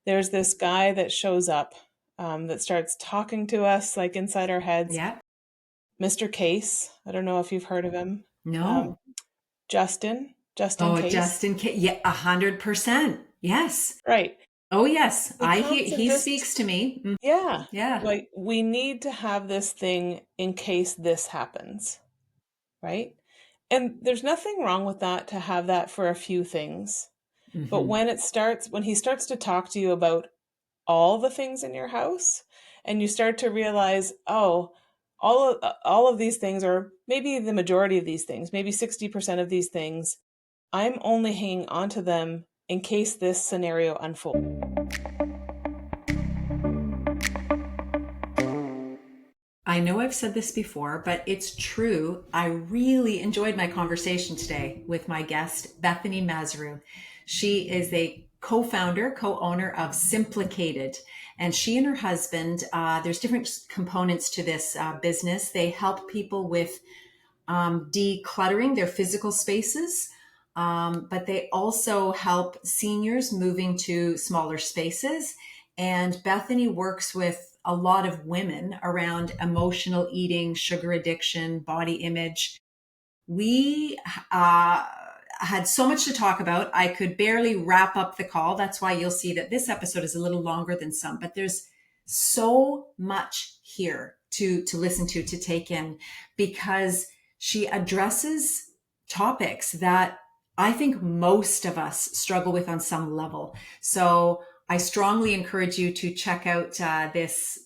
there's this guy that shows up that starts talking to us like inside our heads. Yeah. Mr. Case. I don't know if you've heard of him. Um, No. Justin Oh, Case. Justin, yeah, 100%. Yes. Right. Oh, yes. He I hear comes and he just, speaks to me. yeah, Yeah. like we need to have this thing in case this happens, right? And there's nothing wrong with that to have that for a few things. But Hmm. when he starts to talk to you about all the things in your house and you start to realize, oh, all of these things, or maybe the majority of these things, maybe 60% of these things, I'm only hanging on to them in case this scenario unfolds. I know I've said this before, but it's true. I really enjoyed my conversation today with my guest, Bethany Mazereeuw. She is a co-founder, co-owner of Simplicated, and she and her husband, there's different components to this business. They help people with decluttering their physical spaces, but they also help seniors moving to smaller spaces. And Bethany works with a lot of women around emotional eating, sugar addiction, body image. We had so much to talk about. I could barely wrap up the call. That's why you'll see that this episode is a little longer than some, but there's so much here to listen to take in, because she addresses topics that I think most of us struggle with on some level. So I strongly encourage you to check out this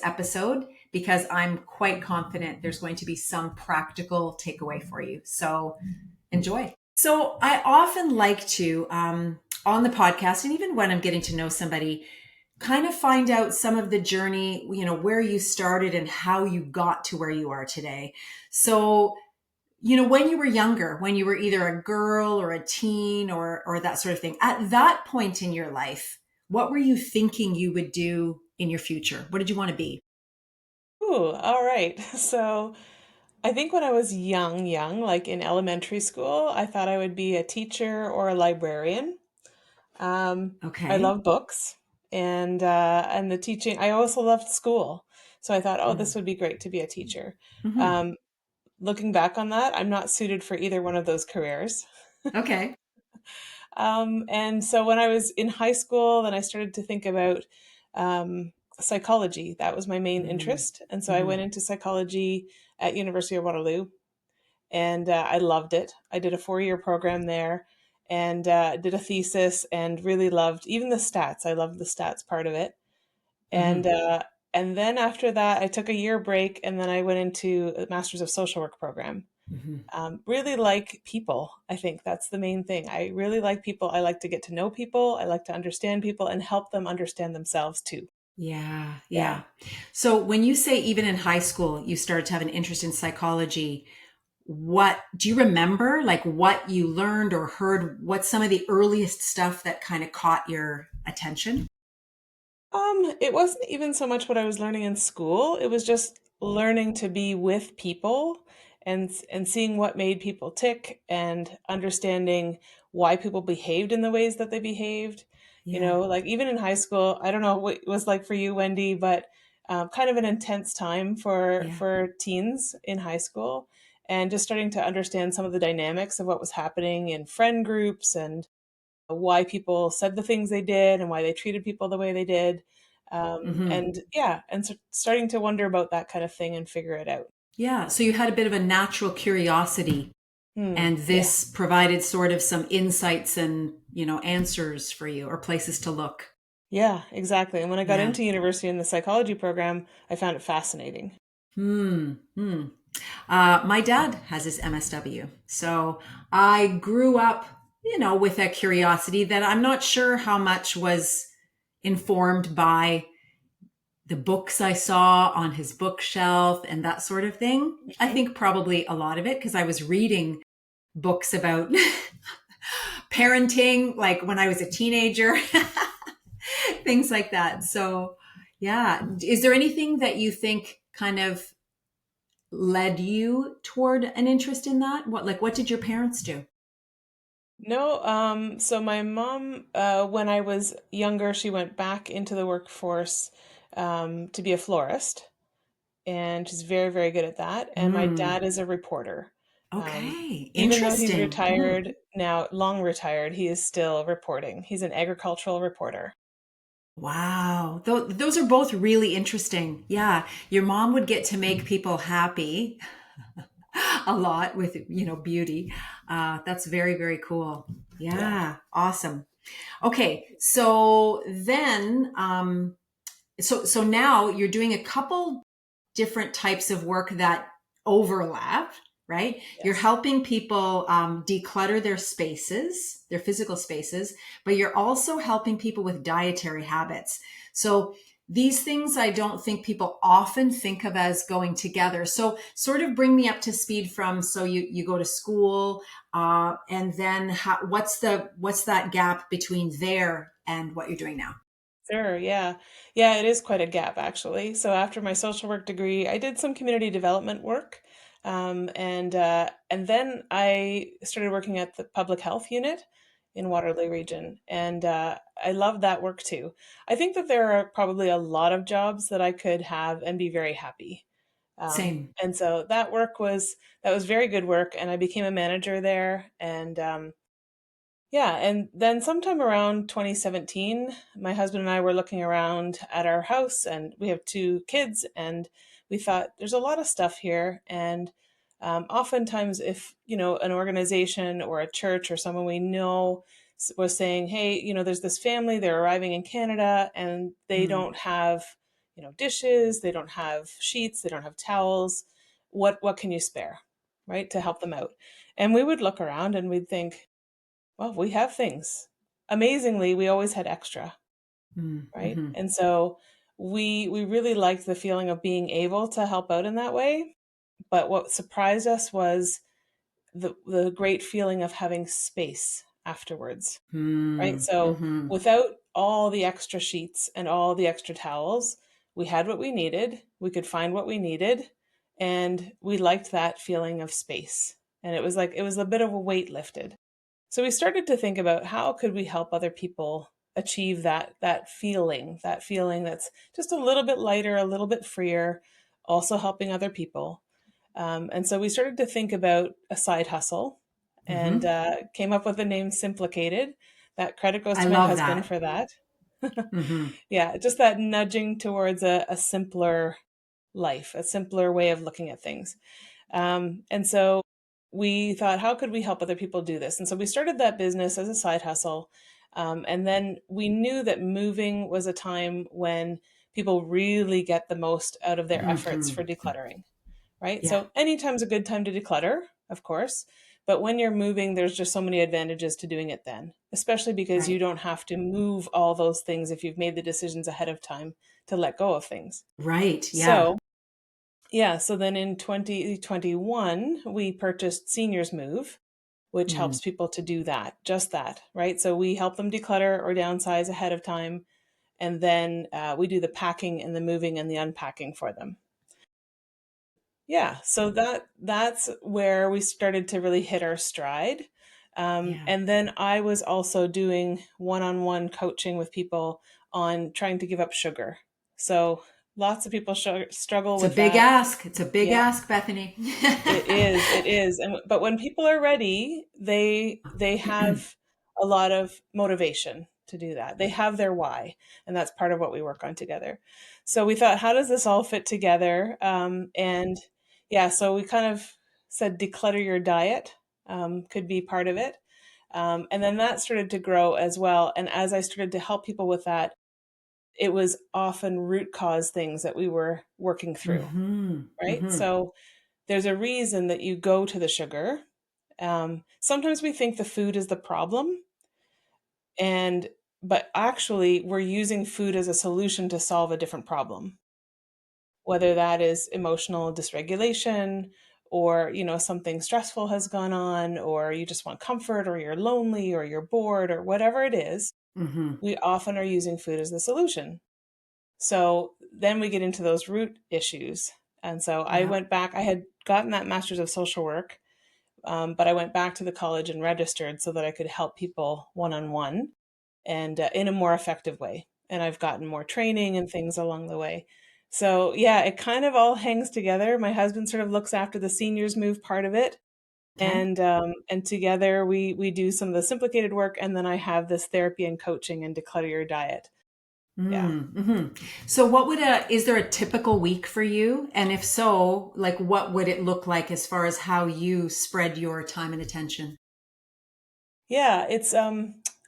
episode, because I'm quite confident there's going to be some practical takeaway for you. So enjoy. So I often like to, on the podcast, and even when I'm getting to know somebody, kind of find out some of the journey, where you started and how you got to where you are today. So, when you were younger, when you were either a girl or a teen or that sort of thing, at that point in your life, what were you thinking you would do in your future? What did you want to be? Ooh, all right. So I think when I was young, like in elementary school, I thought I would be a teacher or a librarian. I Okay. love books and the teaching. I also loved school. So I thought, oh, this would be great to be a teacher. Mm-hmm. Um, Looking back on that, I'm not suited for either one of those careers. Okay. And so when I was in high school, then I started to think about psychology. That was my main interest. And so I Mm-hmm. went into psychology at University of Waterloo, and I loved it. I did a 4-year program there and did a thesis and really loved even the stats. I loved the stats part of it. And Mm-hmm. uh, and then after that, I took a year break and then I went into a Master's of Social Work program. Mm-hmm. Really like people. I think that's the main thing. I really like people. I like to get to know people. I like to understand people and help them understand themselves too. Yeah, Yeah. yeah. So when you say even in high school, you started to have an interest in psychology, what do you remember? Like what you learned or heard? What's some of the earliest stuff that kind of caught your attention? It wasn't even so much what I was learning in school. It was just learning to be with people and seeing what made people tick and understanding why people behaved in the ways that they behaved. Yeah, Like even in high school, I don't know what it was like for you, Wendy, but kind of an intense time yeah. for teens in high school, and just starting to understand some of the dynamics of what was happening in friend groups and why people said the things they did and why they treated people the way they did. Hmm. And yeah, and so starting to wonder about that kind of thing and figure it out. Yeah. So you had a bit of a natural curiosity, and Yeah, this provided sort of some insights and, answers for you or places to look. yeah, exactly. And when I got Yeah. into university in the psychology program, I found it fascinating. Hmm. Hmm. My dad has his MSW. So I grew up, with a curiosity that I'm not sure how much was informed by the books I saw on his bookshelf and that sort of thing. I Okay. think probably a lot of it because I was reading books about parenting, like when I was a teenager, things like that. So, yeah. Is there anything that you think kind of led you toward an interest in that? What did your parents do? No, so my mom, when I was younger, she went back into the workforce to be a florist, and she's very, very good at that. And my Mm, dad is a reporter. Um, okay, Even though he's interesting. Mhm. retired now, long retired, he is still reporting. He's an agricultural reporter. Wow. Those are both really interesting. Yeah. Your mom would get to make people happy a lot with, beauty. That's very, very cool. Yeah. Yeah. Awesome. Okay. So then, so now you're doing a couple different types of work that overlap, right? You're Yes. helping people declutter their spaces, their physical spaces, but you're also helping people with dietary habits. So these things I don't think people often think of as going together. So sort of bring me up to speed from, so you go to school, and then what's that gap between there and what you're doing now? Sure, yeah. Yeah, it is quite a gap actually. So after my social work degree, I did some community development work. And then I started working at the public health unit in Waterloo region. And I love that work too. I think that there are probably a lot of jobs that I could have and be very happy. Same. And so that was very good work, and I became a manager there. And yeah, and then sometime around 2017, my husband and I were looking around at our house, and we have two kids, and we thought there's a lot of stuff here. And oftentimes, if an organization or a church or someone we know was saying, "Hey, there's this family, they're arriving in Canada, and they Mm, don't have, dishes, they don't have sheets, they don't have towels. What can you spare, right, to help them out?" And we would look around and we'd think, well, we have things. Amazingly, we always had extra, mm, right? mhm, And so we really liked the feeling of being able to help out in that way. But what surprised us was the great feeling of having space afterwards, right? mm, So mhm. without all the extra sheets and all the extra towels, we had what we needed, we could find what we needed, and we liked that feeling of space. And it was a bit of a weight lifted. So we started to think about how could we help other people achieve that feeling that's just a little bit lighter, a little bit freer, also helping other people. And so we started to think about a side hustle, and Mhm. came up with the name Simplicated. That credit goes I to my love husband that. for that. Mhm. Yeah, just that nudging towards a simpler life, a simpler way of looking at things. And so we thought, how could we help other people do this? And so we started that business as a side hustle. And then we knew that moving was a time when people really get the most out of their efforts Mhm. for decluttering, right? Yeah, So anytime's a good time to declutter, of course. But when you're moving, there's just so many advantages to doing it then, especially because you right. don't have to move all those things if you've made the decisions ahead of time to let go of things. Right, yeah. So yeah, so then in 2021, we purchased Seniors Move, which Mm. helps people to do that, just that, right? So we help them declutter or downsize ahead of time, and then we do the packing and the moving and the unpacking for them. Yeah, so that's where we started to really hit our stride. Yeah. And then I was also doing one-on-one coaching with people on trying to give up sugar. So lots of people struggle It's a with big that. ask. It's a big Yeah. ask, Bethany. It is, and but when people are ready, they have a lot of motivation to do that. They have their why, and that's part of what we work on together. So we thought, how does this all fit together? And yeah, so we kind of said declutter your diet could be part of it, and then that started to grow as well. And as I started to help people with that, it was often root cause things that we were working through, Mhm. right? Mhm. So there's a reason that you go to the sugar. Sometimes we think the food is the problem, and but actually we're using food as a solution to solve a different problem, whether that is emotional dysregulation, or something stressful has gone on, or you just want comfort, or you're lonely, or you're bored, or whatever it is. Mhm. We often are using food as the solution. So then we get into those root issues. And so I Yep. went back, I had gotten that master's of social work, but I went back to the college and registered so that I could help people one on one and in a more effective way. And I've gotten more training and things along the way. So yeah, it kind of all hangs together. My husband sort of looks after the seniors move part of it, Okay. and together we do some of the simplicated work, and then I have this therapy and coaching and declutter your diet. Yeah. Mm-hmm. So is there a typical week for you? And if so, like what would it look like as far as how you spread your time and attention? Yeah, it's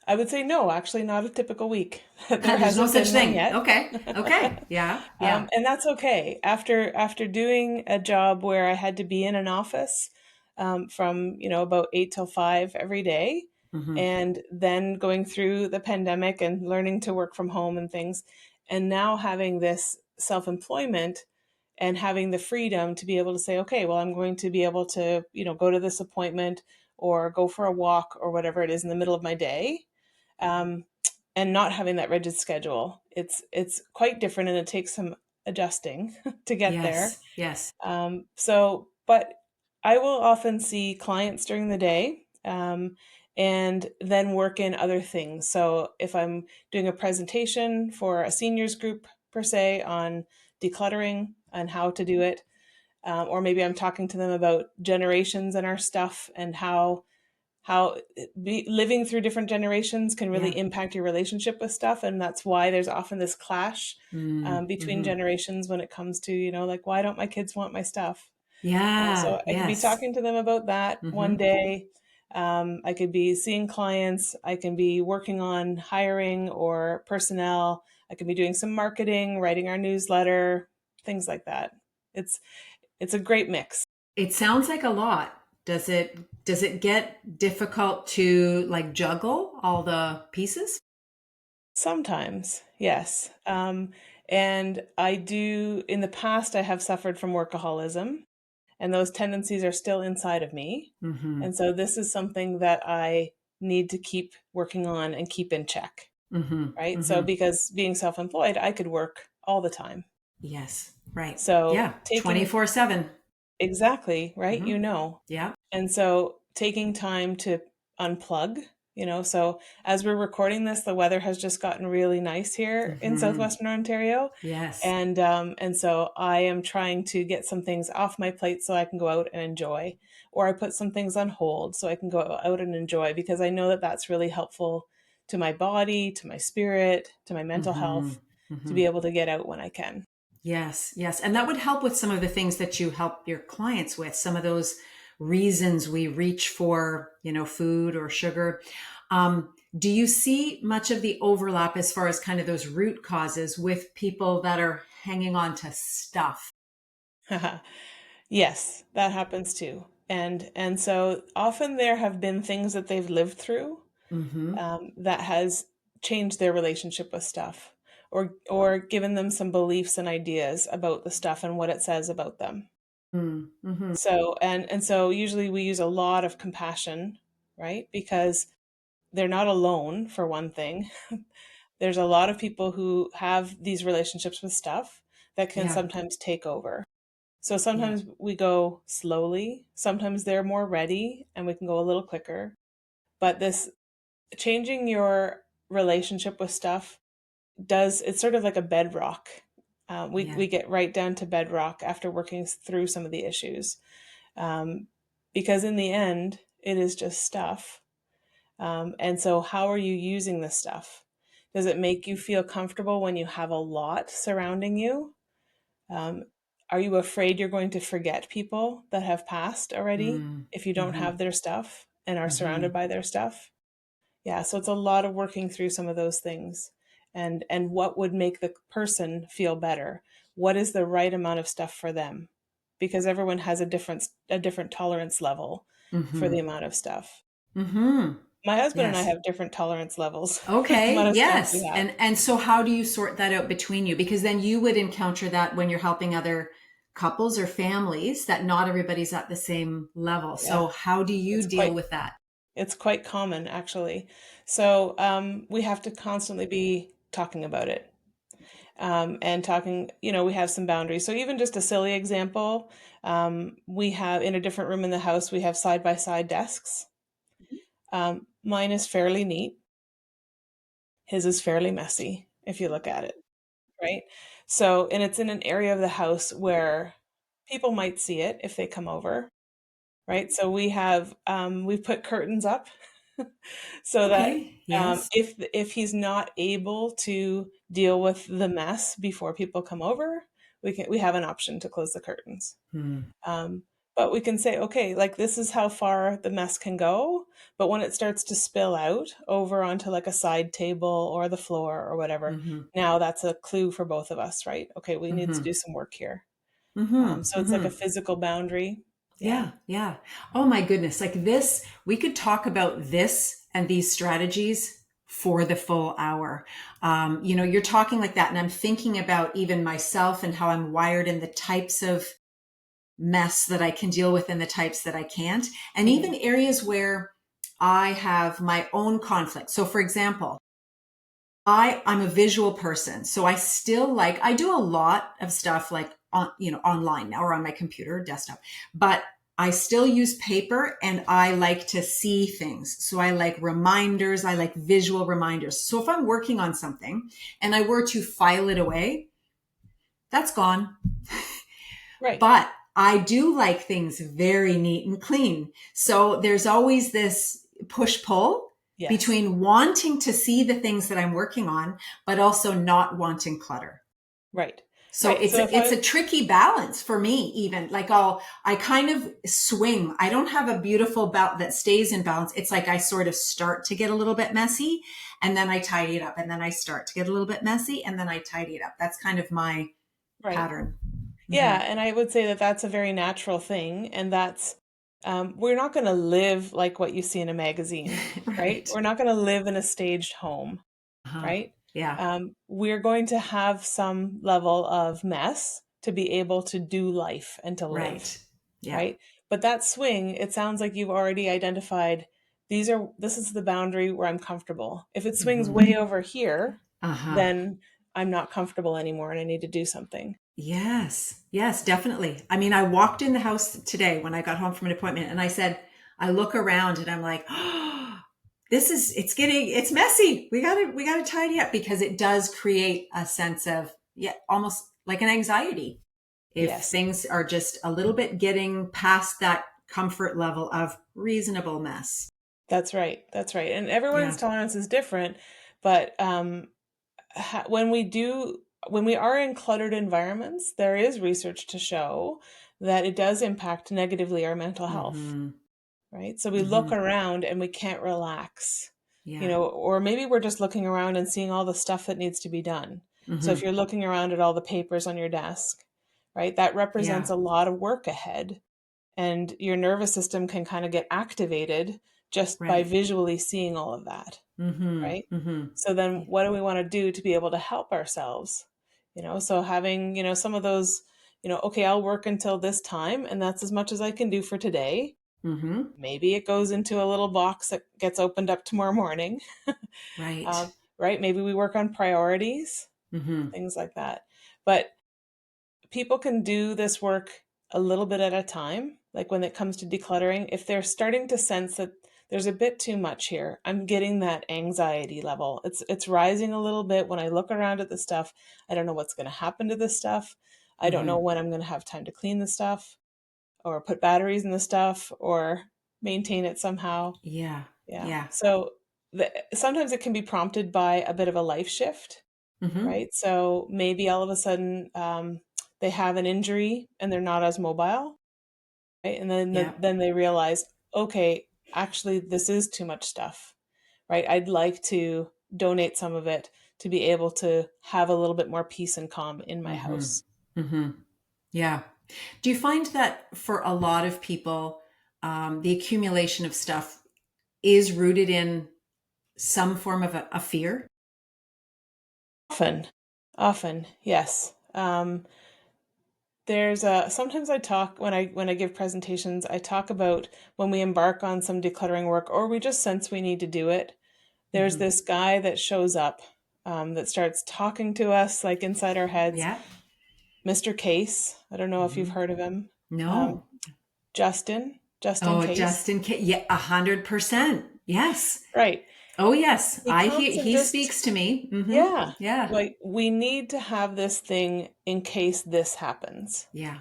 I would say no, actually not a typical week. There There's no hasn't such been one thing. yet. Okay. Okay. Yeah. Yeah. And that's okay. After doing a job where I had to be in an office from, about 8 till 5 every day, Mm-hmm. and then going through the pandemic and learning to work from home and things, and now having this self-employment and having the freedom to be able to say, okay, well, I'm going to be able to, go to this appointment or go for a walk or whatever it is in the middle of my day. Um, and not having that rigid schedule, it's quite different, and it takes some adjusting to get there. Yes. Yes. But I will often see clients during the day, and then work in other things. So if I'm doing a presentation for a seniors group per se on decluttering and how to do it, or maybe I'm talking to them about generations in our stuff and how living through different generations can really Yeah. impact your relationship with stuff, and that's why there's often this clash between Mm-hmm. generations when it comes to, like, why don't my kids want my stuff? So Yeah. I could be Yes. talking to them about that one Mm-hmm. day. I could be seeing clients. I can be working on hiring or personnel. I could be doing some marketing, writing our newsletter, things like that. It's it's a great mix. It sounds like a lot. Does it get difficult to like juggle all the pieces? Sometimes, yes. And I do, in the past, I have suffered from workaholism, and those tendencies are still inside of me. Mm-hmm. And so this is something that I need to keep working on and keep in check, Mm-hmm. right? So Mm-hmm. because being self-employed, I could work all the time. Yes. Right. So Yeah. taking 24/7. exactly, right? Mm-hmm. Yeah. And so taking time to unplug, so as we're recording this, the weather has just gotten really nice here in Mm-hmm. southwestern Ontario. Yes. And so I am trying to get some things off my plate so I can go out and enjoy, or I put some things on hold so I can go out and enjoy, because I know that that's really helpful to my body, to my spirit, to my mental Mm-hmm. health, to Mm-hmm. be able to get out when I can. Yes, yes. And that would help with some of the things that you help your clients with, some of those reasons we reach for, food or sugar. Do you see much of the overlap as far as kind of those root causes with people that are hanging on to stuff? Yes, that happens too. And so often there have been things that they've lived through, Mm-hmm. that has changed their relationship with stuff, or given them some beliefs and ideas about the stuff and what it says about them. Mm-hmm. So usually we use a lot of compassion, right? Because they're not alone, for one thing. There's a lot of people who have these relationships with stuff that can Yeah, sometimes take over. So yeah, sometimes we go slowly, sometimes they're more ready and we can go a little quicker. But this changing your relationship with stuff it's sort of like a bedrock. yeah. We get right down to bedrock after working through some of the issues, um, because in the end, it is just stuff. And so, how are you using the stuff? Does it make you feel comfortable when you have a lot surrounding you? Um, are you afraid you're going to forget people that have passed already Mm, if you don't mm-hmm. have their stuff and are Mm-hmm. surrounded by their stuff? Yeah, so it's a lot of working through some of those things, and what would make the person feel better. What is the right amount of stuff for them? Because everyone has a different tolerance level for Mm-hmm. the amount of stuff. Mm-hmm. My husband and I Yes. have different tolerance levels for the Okay, amount of stuff we yes. have. And so how do you sort that out between you? Because then you would encounter that when you're helping other couples or families that not everybody's at the same level. Yeah, So how do you it's deal quite with that? it's quite common actually. So we have to constantly be talking about it. and talking, we have some boundaries. So even just a silly example, we have in a different room in the house, we have side by side desks. Mine is fairly neat. His is fairly messy if you look at it, right? So, and it's in an area of the house where people might see it if they come over, right? So we've put curtains up so that Okay. Yes. if he's not able to deal with the mess before people come over, we have an option to close the curtains. Hmm. Um, but we can say, okay, like this is how far the mess can go. But when it starts to spill out over onto like a side table or the floor or whatever, Mm-hmm. now that's a clue for both of us, right? Okay, we need to Mm-hmm. do some work here. Mm-hmm. So it's like a Mm-hmm. physical boundary. Yeah. Yeah, yeah. Oh my goodness. Like this, we could talk about this and these strategies for the full hour. You're talking like that, and I'm thinking about even myself and how I'm wired and the types of mess that I can deal with and the types that I can't, and Hmm. even areas where I have my own conflict. So, for example, I'm a visual person, so I do a lot of stuff like online now or on my computer desktop, but I still use paper and I like to see things. So I like reminders, I like visual reminders. So if I'm working on something and I were to file it away, that's gone. Right. But I do like things very neat and clean. So there's always this push pull Yes. between wanting to see the things that I'm working on, but also not wanting clutter. Right. So Right. it's So if it's I, a tricky balance for me, even like I kind of swing. I don't have a beautiful belt that stays in balance. It's like I sort of start to get a little bit messy and then I tidy it up, and then I start to get a little bit messy and then I tidy it up. That's kind of my right. pattern. Hmm. Yeah, and I would say that that's a very natural thing, and that's we're not going to live like what you see in a magazine, right? Right. We're not going to live in a staged home, Uh-huh. right? Yeah. We're going to have some level of mess to be able to do life and to live, Right. Yeah. right? But that swing, it sounds like you've already identified this is the boundary where I'm comfortable. If it swings Hmm. way over here, Uh-huh. then I'm not comfortable anymore and I need to do something. Yes. Yes, definitely. I mean, I walked in the house today when I got home from an appointment and I look around and I'm like, oh, it's messy. We gotta tidy up, because it does create a sense of, yeah, almost like an anxiety if Yes. things are just a little bit getting past that comfort level of reasonable mess. That's right. That's right. And everyone's Yeah. tolerance is different, but when when we are in cluttered environments, there is research to show that it does impact negatively our mental health, Mm-hmm. right? So we look Mm-hmm. around and we can't relax, Yeah. or maybe we're just looking around and seeing all the stuff that needs to be done. So if Mm-hmm. you're looking around at all the papers on your desk, right, that represents Yeah. a lot of work ahead, and your nervous system can kind of get activated just by Right. visually seeing all of that, Mm-hmm. right? Mm-hmm. So then what do we want to do to be able to help ourselves? So having, some of those, okay, I'll work until this time and that's as much as I can do for today. Mm-hmm. Maybe it goes into a little box that gets opened up tomorrow morning. Right. Right? Maybe we work on priorities, Mm-hmm. things like that. But people can do this work a little bit at a time. Like when it comes to decluttering, if they're starting to sense that there's a bit too much here, I'm getting that anxiety level. It's rising a little bit when I look around at the stuff. I don't know what's going to happen to this stuff. I don't know Mm-hmm. when I'm going to have time to clean the stuff or put batteries in the stuff or maintain it somehow. Yeah. Yeah. Yeah. So sometimes it can be prompted by a bit of a life shift, Mm-hmm. right? So maybe all of a sudden they have an injury and they're not as mobile, right? And then Yeah. then they realize, okay, actually this is too much stuff, right? I'd like to donate some of it to be able to have a little bit more peace and calm in my Mm-hmm. house. Mm-hmm. Yeah. Do you find that for a lot of people, the accumulation of stuff is rooted in some form of a fear? Often, often, yes. There's a sometimes I talk when I give presentations, I talk about when we embark on some decluttering work or we just sense we need to do it. There's Mm-hmm. this guy that shows up. that starts talking to us like inside our heads. Yeah. Mr. Case, I don't know if you've Hmm. heard of him. Um, No. Justin Oh, Case. just in case. Yeah, 100%. Yes. Right. Oh, yes. He comes and He just, speaks to me. Hmm. yeah, Yeah. like we need to have this thing in case this happens, Yeah.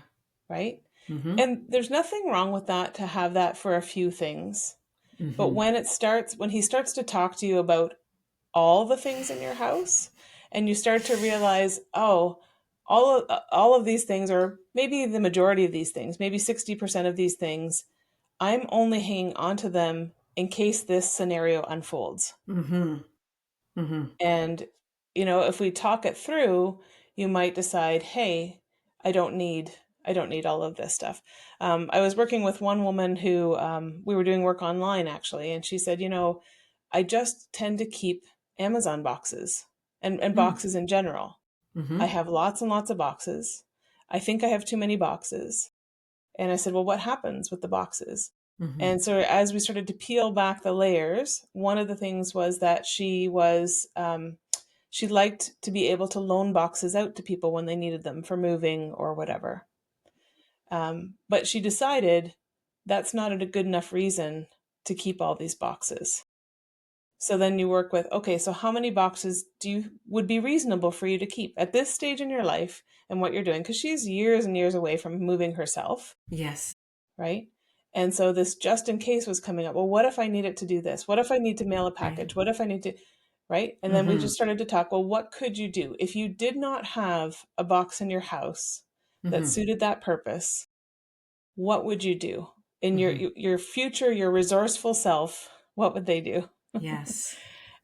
right? Hmm. And there's nothing wrong with that to have that for a few things. But Hmm. when he starts to talk to you about all the things in your house and you start to realize, oh, all of these things, or maybe the majority of these things, maybe 60% of these things, I'm only hanging on to them in case this scenario unfolds. Hmm. Hmm. And, if we talk it through, you might decide, hey, I don't need I don't need all of this stuff. I was working with one woman who we were doing work online actually, and she said, I just tend to keep Amazon boxes and boxes in general. I Hmm. have lots and lots of boxes. I think I have too many boxes. And I said, well, what happens with the boxes? Hmm. And so as we started to peel back the layers, one of the things was that she liked to be able to loan boxes out to people when they needed them for moving or whatever. But she decided that's not a good enough reason to keep all these boxes. So then you work with, okay, so how many boxes would be reasonable for you to keep at this stage in your life and what you're doing? Because she's years and years away from moving herself, Yes. right? And so this just in case was coming up. Well, what if I need it to do this? What if I need to mail a Right. package? What if I need to, right? And then we Hmm. just started to talk, well, what could you do if you did not have a box in your house that Hmm. suited that purpose? What would you do? In Hmm. your future, your resourceful self, what would they do? Yes.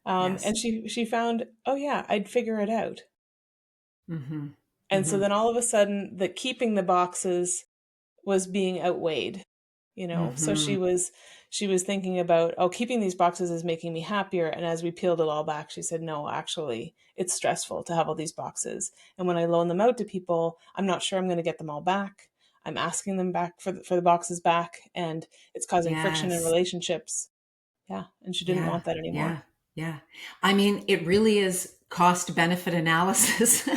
And Yes. she found, oh yeah, I'd figure it out. Hmm. And so Hmm. then all of a sudden, the keeping the boxes was being outweighed, so Hmm. she was thinking about, oh, keeping these boxes is making me happier. And as we peeled it all back, she said, no, actually it's stressful to have all these boxes, and when I loan them out to people, I'm not sure I'm going to get them all back. I'm asking them back for the boxes back, and it's causing friction in Yes. relationships. Yeah, and she didn't Yeah. want that Yeah. anymore. Yeah. I mean, it really is cost benefit analysis,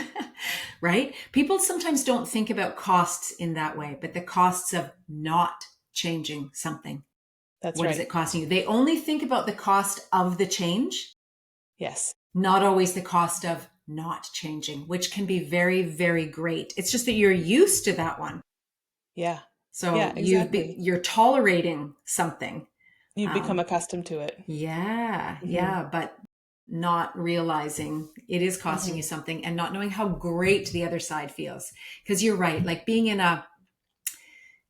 right? People sometimes don't think about costs in that way, but the costs of not changing something. That's What is right. it costing you? They only think about the cost of the change, Yes. not always the cost of not changing, which can be very, very great. It's just that you're used to that one. Yeah. So Yeah, exactly. you're tolerating something. You become Um, accustomed to it. yeah, Hmm. yeah, but not realizing it is costing you Hmm. something and not knowing how great the other side feels. Because you're right, like being in a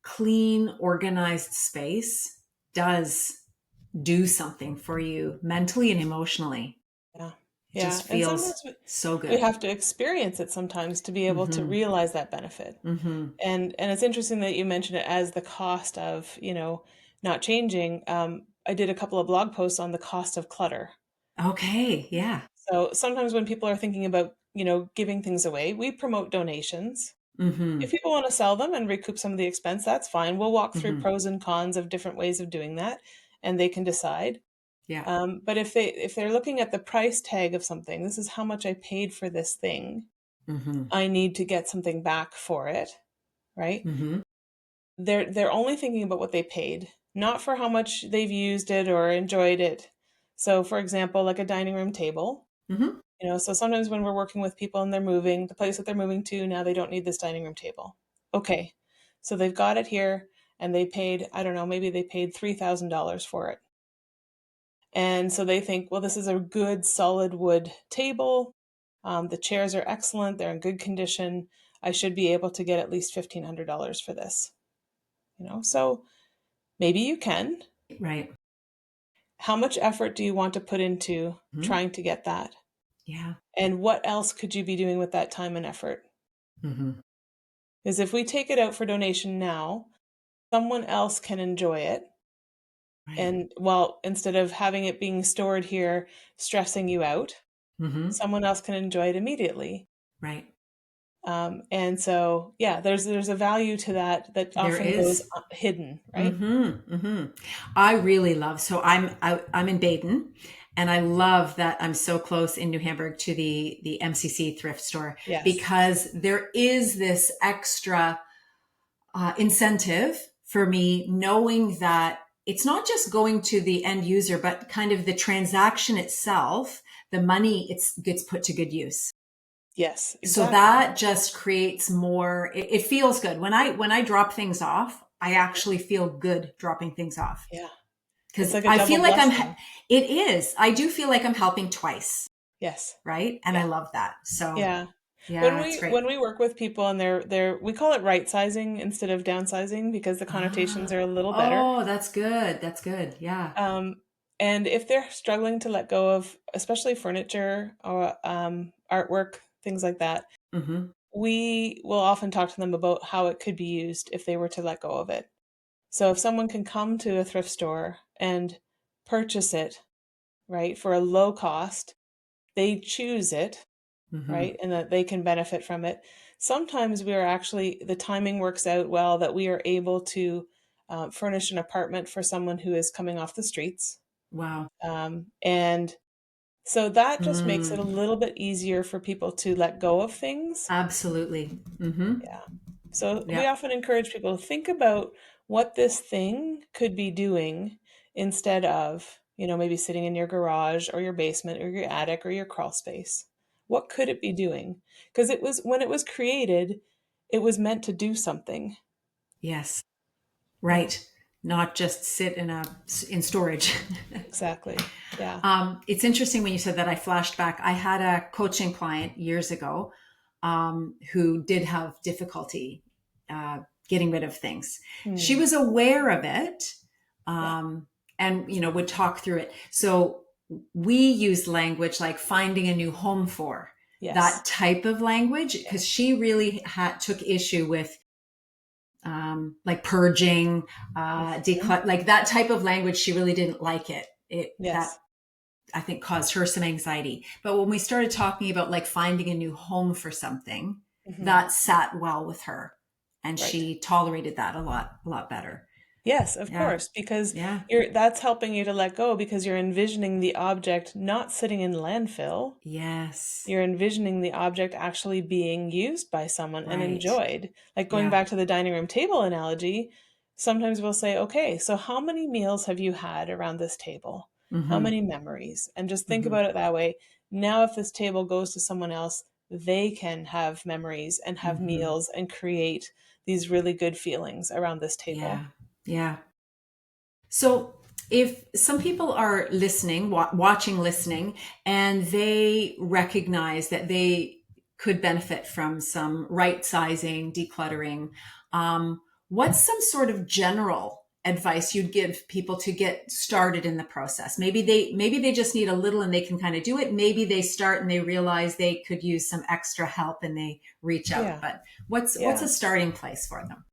clean, organized space does do something for you mentally and emotionally. Yeah. It Yeah. just And feels sometimes so we good. have to experience it sometimes to be able to Mm-hmm. realize that benefit. Mm-hmm. And it's interesting that you mentioned it as the cost of, not changing. I did a couple of blog posts on the cost of clutter. Okay. Yeah. So sometimes when people are thinking about, giving things away, we promote donations. Mm-hmm. If people want to sell them and recoup some of the expense, that's fine. We'll walk through Mm-hmm. pros and cons of different ways of doing that, and they can decide. Yeah. But if they're looking at the price tag of something, this is how much I paid for this thing. Mm-hmm. I need to get something back for it, right? Mm-hmm. They're only thinking about what they paid, not for how much they've used it or enjoyed it. So, for example, like a dining room table, Mm-hmm. so sometimes when we're working with people and they're moving, the place that they're moving to, now they don't need this dining room table. Okay. So they've got it here and they paid, I don't know, maybe they paid $3,000 for it. And so they think, well, this is a good solid wood table. The chairs are excellent. They're in good condition. I should be able to get at least $1,500 for this. So maybe you can. Right. How much effort do you want to put into Mm-hmm. trying to get that? Yeah. And what else could you be doing with that time and effort? Mm-hmm. Because if we take it out for donation now, someone else can enjoy it. Right. And well, instead of having it being stored here, stressing you out, Mm-hmm. someone else can enjoy it immediately. Right. And so, yeah, there's a value to that There often goes is. hidden, right? Mm-hmm. Mm-hmm. I really love. So I'm in Baden, And I love that I'm so close in New Hamburg to the MCC thrift store, Yes. because there is this extra incentive for me, knowing that it's not just going to the end user, but kind of the transaction itself, the money gets put to good use. Yes, So exactly. that just creates more, it feels good when I drop things off. I actually feel good dropping things off, Yeah. It's because like a I double feel like blessing. it is, I do feel like I'm helping twice, Yes. right? And I Yeah. love that. So Yeah. When yeah, it's we great. when we work with people and they're we call it right sizing instead of downsizing because the connotations are a little better. Oh, that's good. That's good. Yeah. Um, and if they're struggling to let go of, especially furniture or artwork, things like that, Mm-hmm. we will often talk to them about how it could be used if they were to let go of it. So if someone can come to a thrift store and purchase it, right, for a low cost, they choose it, Mm-hmm. right, and that they can benefit from it. Sometimes we are actually, the timing works out well that we are able to furnish an apartment for someone who is coming off the streets. Wow. And so that just makes it a Mm, little bit easier for people to let go of things. absolutely. Mm-hmm. Yeah. So we Yeah. often encourage people to think about what this thing could be doing instead of, maybe sitting in your garage or your basement or your attic or your crawl space. What could it be doing? Because when it was created, it was meant to do something. Yes. Yeah, Right. Not just sit in storage. exactly. Yeah. It's interesting when you said that. I flashed back. I had a coaching client years ago, who did have difficulty getting rid of things. She Hmm. was aware of it, Yeah. um, and would talk through it. So we use language like finding a new home for Yes. that type of language, Yeah. because she really took issue with like purging, Mhm. declut, like that type of language. She really didn't like it. That Yes. I think caused her some anxiety. But when we started talking about like finding a new home for something, Hmm. that sat well with her, and Right. she tolerated that a lot better. Yes, of Yeah. course, because Yeah. that's helping you to let go because you're envisioning the object not sitting in landfill. Yes. You're envisioning the object actually being used by someone and Right. enjoyed. Like going Yeah. back to the dining room table analogy, sometimes we'll say, okay, so how many meals have you had around this table? How Mm-hmm. many memories? And just think Mm-hmm. about it that way. Now, if this table goes to someone else, they can have memories and have Mm-hmm. meals and create these really good feelings around this table. Yeah. Yeah. So, if some people are listening, watching, listening, and they recognize that they could benefit from some right sizing, decluttering, what's some sort of general advice you'd give people to get started in the process? Maybe they just need a little and they can kind of do it. Maybe they start and they realize they could use some extra help and they reach out. Yeah. But what's Yeah. a starting place for them?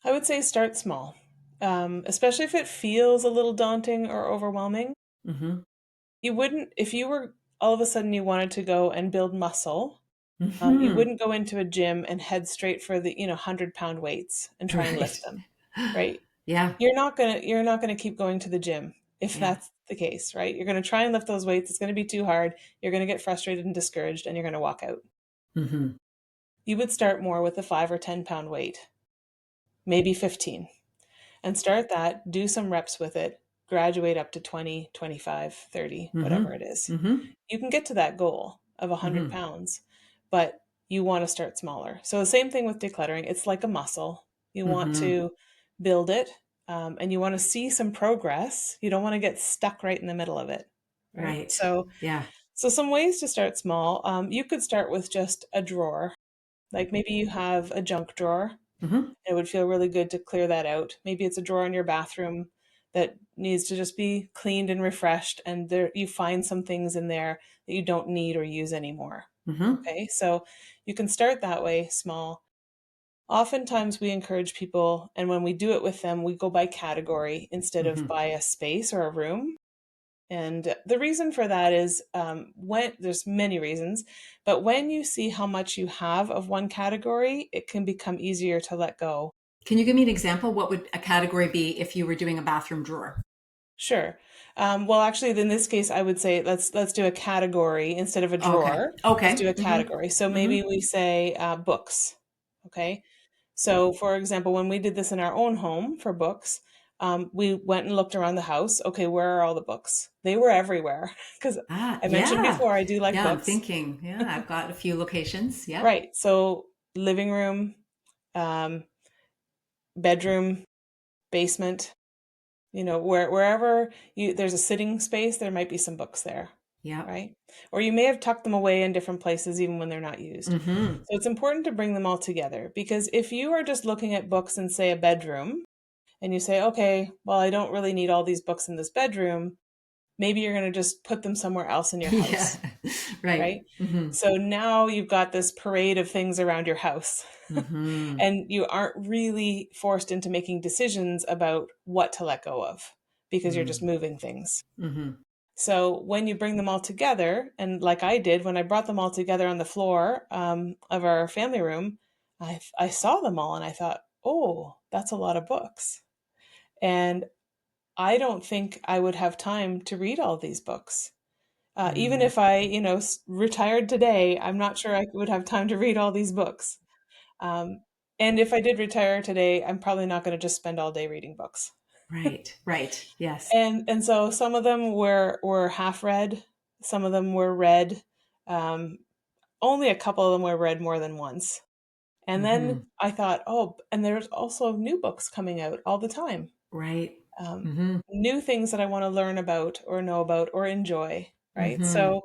I would say start small, especially if it feels a little daunting or overwhelming. Mm-hmm. You wouldn't, if you were all of a sudden you wanted to go and build muscle, you Mm-hmm. wouldn't go into a gym and head straight for the, 100-pound weights and try and lift Right. them, right? Yeah. You're not gonna keep going to the gym if Yeah. that's the case, right? You're gonna try and lift those weights. It's gonna be too hard. You're gonna get frustrated and discouraged, and you're gonna walk out. Mm-hmm. You would start more with a 5 or 10 pound weight, maybe 15. And start that, do some reps with it, graduate up to 20, 25, 30, whatever Mm-hmm. it is. Mm-hmm. You can get to that goal of 100 Mm-hmm. pounds, but you want to start smaller. So the same thing with decluttering. It's like a muscle. You want Mm-hmm. to build it, and you want to see some progress. You don't want to get stuck right in the middle of it, right? Right. Yeah. So some ways to start small. You could start with just a drawer. Like maybe you have a junk drawer. Mm-hmm. It would feel really good to clear that out. Maybe it's a drawer in your bathroom that needs to just be cleaned and refreshed, and there you find some things in there that you don't need or use anymore. Mm-hmm. Okay, so you can start that way, small. Oftentimes, we encourage people, and when we do it with them, we go by category instead of Mm-hmm. by a space or a room. And the reason for that is when there's many reasons, but when you see how much you have of one category, it can become easier to let go. Can you give me an example? What would a category be if you were doing a bathroom drawer? Sure. Well, actually, in this case, I would say let's do a category instead of a Okay. drawer. Let's do Okay. a category. So maybe we say books. Okay. So, for example, when we did this in our own home for books, we went and looked around the house. Okay, where are all the books? They were everywhere because I mentioned Yeah. before I do like Yeah, I'm books. thinking. Yeah, I've got a few locations. Yep. Right. So, living room, um, bedroom, basement, wherever there's a sitting space, there might be some books there, Yep. right? Or you may have tucked them away in different places even when they're not used. Mm-hmm. So it's important to bring them all together because if you are just looking at books in, say, a bedroom, and you say, okay, well, I don't really need all these books in this bedroom, maybe you're going to just put them somewhere else in your Yeah. house, Right. right? Mm-hmm. So now you've got this parade of things around your house. Mm-hmm. And you aren't really forced into making decisions about what to let go of because you're just moving things. Mm-hmm. So when you bring them all together, and like I did when I brought them all together on the floor of our family room, I saw them all and I thought, oh, that's a lot of books. And I don't think I would have time to read all these books. Even Mm. if I, retired today, I'm not sure I would have time to read all these books. Um, and if I did retire today, I'm probably not going to just spend all day reading books. Right. Right. Yes. And so some of them were half read, some of them were read. Um, Only a couple of them were read more than once. And Mm-hmm. then I thought, oh, and there's also new books coming out all the time. Right. um, Mm-hmm. New things that I want to learn about or know about or enjoy, right? Mm-hmm.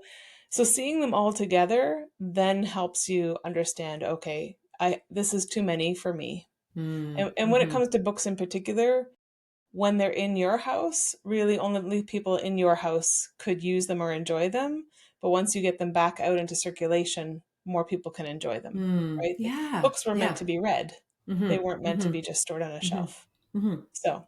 So seeing them all together then helps you understand, okay, I this is too many for me. And when it Mm-hmm. comes to books in particular, when they're in your house, really only people in your house could use them or enjoy them. But once you get them back out into circulation, more people can enjoy them, Mm. right? Yeah. Books were meant Yeah. to be read. They weren't Mm-hmm. meant to Mm-hmm. be just stored on a shelf. Mm-hmm. Mm-hmm. So,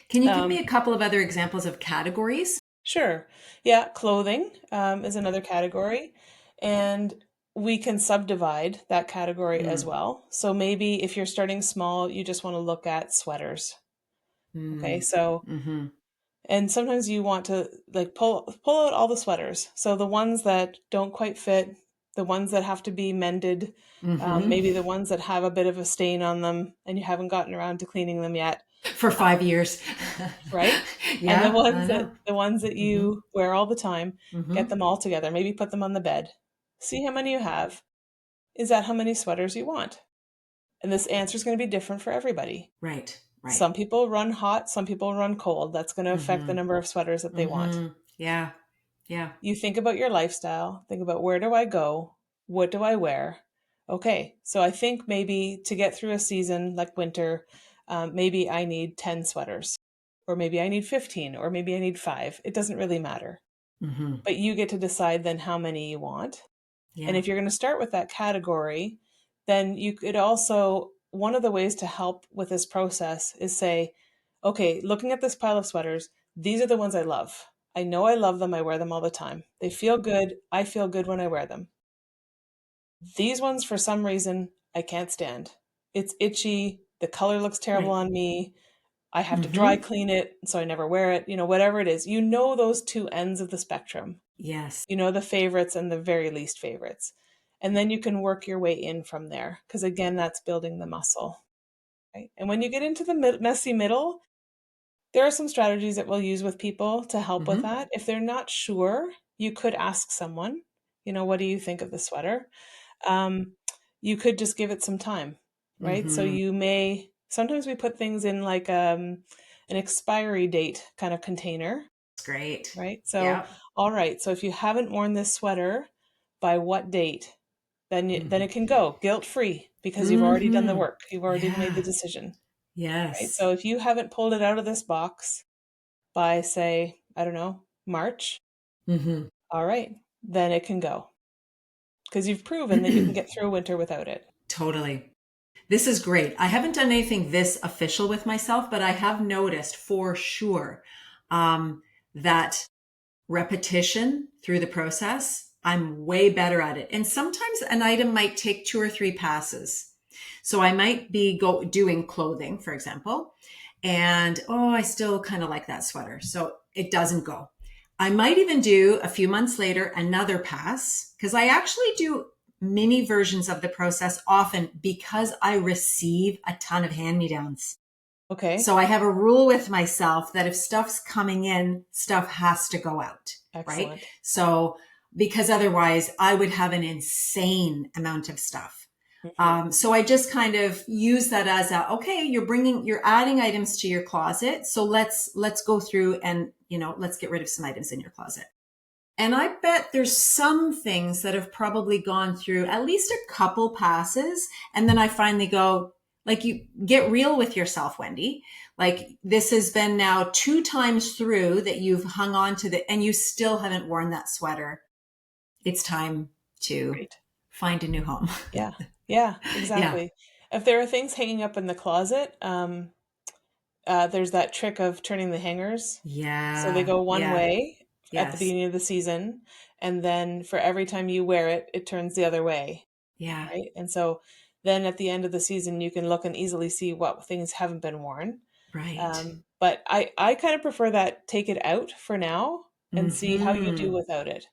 Can you give me um, a couple of other examples of categories? sure. Yeah, clothing is another category. And we can subdivide that category as Mm. well. So maybe if you're starting small, you just want to look at sweaters. Okay, Mm. so Mm-hmm. and sometimes you want to like pull out all the sweaters. So the ones that don't quite fit, the ones that have to be mended, Mm-hmm. maybe the ones that have a bit of a stain on them and you haven't gotten around to cleaning them yet. For 5 years. Right? And Yeah, I know. the ones that Mm-hmm. you wear all the time, get Mm-hmm. them all together. Maybe put them on the bed. See how many you have. Is that how many sweaters you want? And this answer is going to be different for everybody. Right. Right. Some people run hot, some people run cold. That's going to affect the Mm-hmm. number of sweaters that they want. Mm-hmm. Yeah. Yeah. You think about your lifestyle, think about where do I go? What do I wear? Okay, so I think maybe to get through a season like winter, maybe I need 10 sweaters, or maybe I need 15, or maybe I need five. It doesn't really matter. Mm-hmm. But you get to decide then how many you want. And Yeah. if you're going to start with that category, then you could also, one of the ways to help with this process is say, okay, looking at this pile of sweaters, these are the ones I love. I know I love them. I wear them all the time. They feel good. I feel good when I wear them. These ones, for some reason, I can't stand. It's itchy. The color looks terrible Right. on me. I have to dry Mm-hmm. clean it, so I never wear it. Whatever it is, those two ends of the spectrum. Yes. The favorites and the very least favorites. And then you can work your way in from there. Because again, that's building the muscle. Right. And when you get into the messy middle, there are some strategies that we'll use with people to help with Mm-hmm. that. If they're not sure, you could ask someone, what do you think of the sweater? Um, you could just give it some time, right? So Mm-hmm. sometimes we put things in like an expiry date kind of container, That's great. right? So, Yeah. all right. So if you haven't worn this sweater by what date, then Mm-hmm. it can go guilt free because you've already done the Mm-hmm. work. You've already made the Yeah. decision, right? Yes. So if you haven't pulled it out of this box by say, I don't know, March, Mm-hmm. all right, then it can go because you've proven that you can get through winter without it. Totally. This is great. I haven't done anything this official with myself, but I have noticed for sure that repetition through the process, I'm way better at it. And sometimes an item might take 2 or 3 passes. So I might be doing clothing, for example, and oh, I still kind of like that sweater. So It doesn't go. I might even do a few months later another pass because I actually do mini versions of the process often because I receive a ton of hand me downs. Okay. So I have a rule with myself that if stuff's coming in, stuff has to go out, right? Excellent. So because otherwise I would have an insane amount of stuff. Hmm. So I just kind of use that as a, okay, you're adding items to your closet. So let's go through and, let's get rid of some items in your closet. And I bet there's some things that have probably gone through at least a couple passes. And then I finally go, like, you get real with yourself, Wendy. Like, this has been now 2 times through that you've hung on to and you still haven't worn that sweater. It's time to Right. find a new home. Yeah. Yeah, Yeah. exactly. If there are things hanging up in the closet, there's that trick of turning the hangers. So they Yeah. go one Yeah. way at the Yes. beginning of the season, and then for every time you wear it, it turns the other way, Yeah. right? And so then at the end of the season, you can look and easily see what things haven't been worn. Right. But I kind of prefer that take it out for now and see how you do Hmm. without it.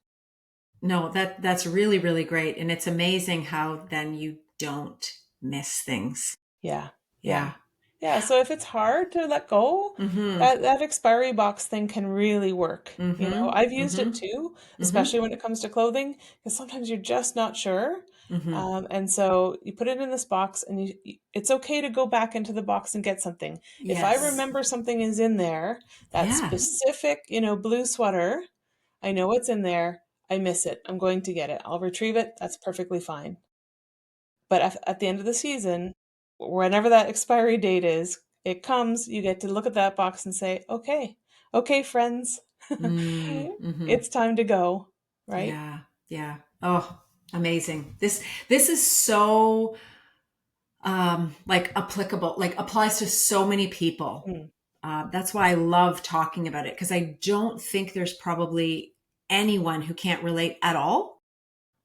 No, that's really, really great. And it's amazing how then you don't miss things. Yeah. Yeah. Yeah. Yeah. So if it's hard to let go, Mm-hmm. that expiry box thing can really work. Mm-hmm. I've used it Mm-hmm. too, Mm-hmm. especially when it comes to clothing, because sometimes you're just not sure. Mm-hmm. And so you put it in this box, and it's okay to go back into the box and get something. If I Yes. remember something is in there, that Yeah. specific, blue sweater, I know it's in there. I miss it. I'm going to get it. I'll retrieve it. That's perfectly fine. But at the end of the season, whenever that expiry date is, it comes, you get to look at that box and say, okay, okay, friends, Mm-hmm. it's time to go, right? Yeah. Yeah. Oh, amazing. This is so like applicable, like applies to so many people. Mm, That's why I love talking about it because I don't think there's probably anyone who can't relate at all.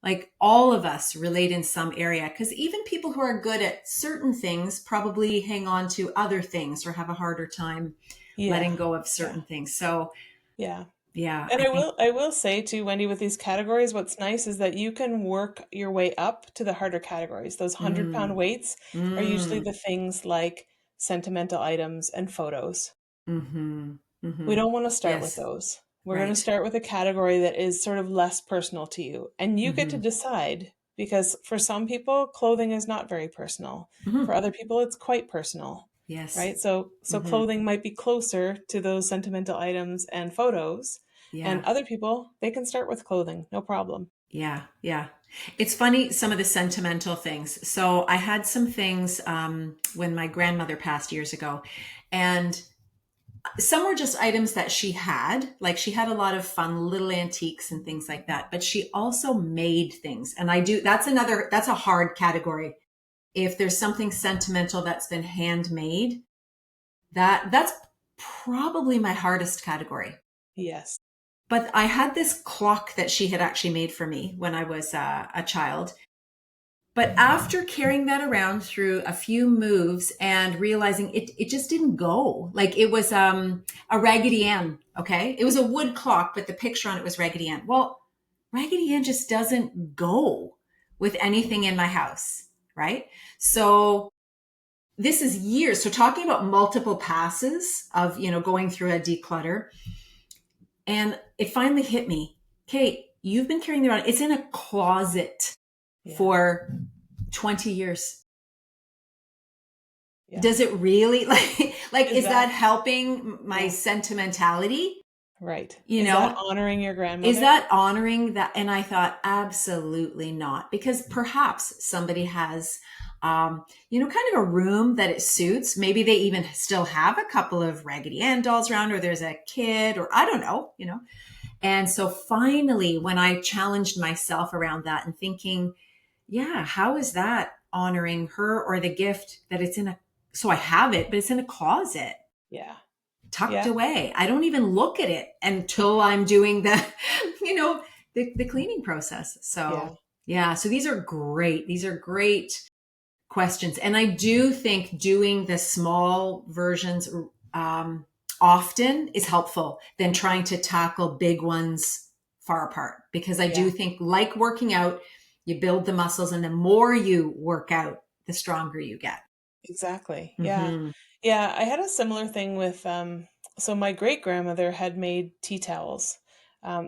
Like all of us relate in some area because even people who are good at certain things probably hang on to other things or have a harder time yeah, letting go of yeah, certain things. So yeah. yeah, And I think I will say too, Wendy, with these categories, what's nice is that you can work your way up to the harder categories. Those 100-pound mm, weights are usually mm, the things like sentimental items and photos. mm-hmm, We mm-hmm. don't want to start with Yes, those. We're going to right. start with a category that is sort of less personal to you. And you get to Mm-hmm, decide because for some people, clothing is not very personal. mm-hmm. For other people, it's quite personal, Yes. right? So Mm-hmm. clothing might be closer to those sentimental items and photos. And Yeah. other people, they can start with clothing, no problem. Yeah, yeah. It's funny, some of the sentimental things. So I had some things when my grandmother passed years ago, and some were just items that she had. Like she had a lot of fun little antiques and things like that, but she also made things. And that's a hard category. If there's something sentimental that's been handmade, that's probably my hardest category. Yes. But I had this clock that she had actually made for me when I was a child. But after carrying that around through a few moves and realizing it just didn't go. Like it was a Raggedy Ann, okay? It was a wood clock, but the picture on it was Raggedy Ann. Well, Raggedy Ann just doesn't go with anything in my house, right? So this is years. So talking about multiple passes of, going through a declutter, and it finally hit me. Kate, you've been carrying it around. It's in a closet Yeah. for 20 years. Yeah. Does it really like Is is that that, helping my yeah, sentimentality? right. You Is that know, honoring your is grandmother? that honoring that? And I thought absolutely not, because perhaps somebody has kind of a room that it suits. Maybe they even still have a couple of Raggedy Ann dolls around, or there's a kid, or I don't know. And so finally, when I challenged myself around that and thinking, yeah, how is that honoring her or the gift that it's in so I have it, but it's in a closet Yeah. tucked Yeah. away. I don't even look at it until I'm doing you know, the cleaning process. Yeah. So yeah, so these are great. These are great questions. And I do think doing the small versions, often is helpful than trying to tackle big ones far apart. Because I do Yeah, think, like working out, you build the muscles, and the more you work out, the stronger you get. exactly. Yeah. Mm-hmm. Yeah, I had a similar thing with so my great grandmother had made tea towels.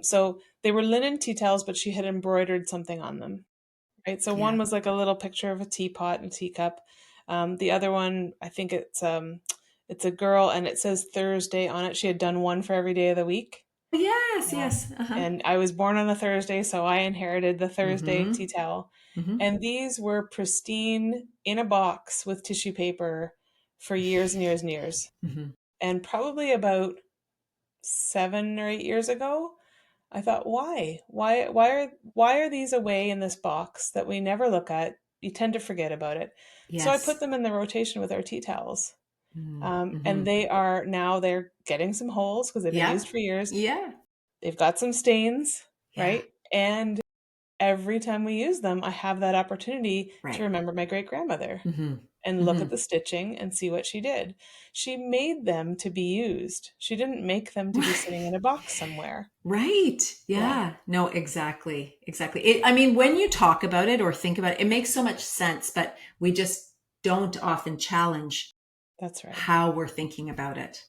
So they were linen tea towels, but she had embroidered something on them. Right. So one Yeah. was like a little picture of a teapot and a teacup. The other one, I think it's a girl and it says Thursday on it. She had done one for every day of the week. Yes, Um, yes. Uh-huh. and I was born on a Thursday, so I inherited the Thursday Mm-hmm. tea towel. Mm-hmm. And these were pristine in a box with tissue paper for years and years and years. Mm-hmm. And probably about 7 or 8 years ago, I thought, why? Why are these away in this box that we never look at? You tend to forget about it. So I put Yes. them in the rotation with our tea towels. Mm-hmm. And they're getting some holes because they've been Yeah. used for years. Yeah. They've got some stains, Yeah. right? And every time we use them, I have that opportunity to Right. remember my great grandmother Mm-hmm. and look Mm-hmm. at the stitching and see what she did. She made them to be used. She didn't make them to be sitting in a box somewhere. Right. Yeah, Yeah. No, exactly. Exactly. I mean, when you talk about it or think about it, it makes so much sense, but we just don't often challenge that's right. how we're thinking about it.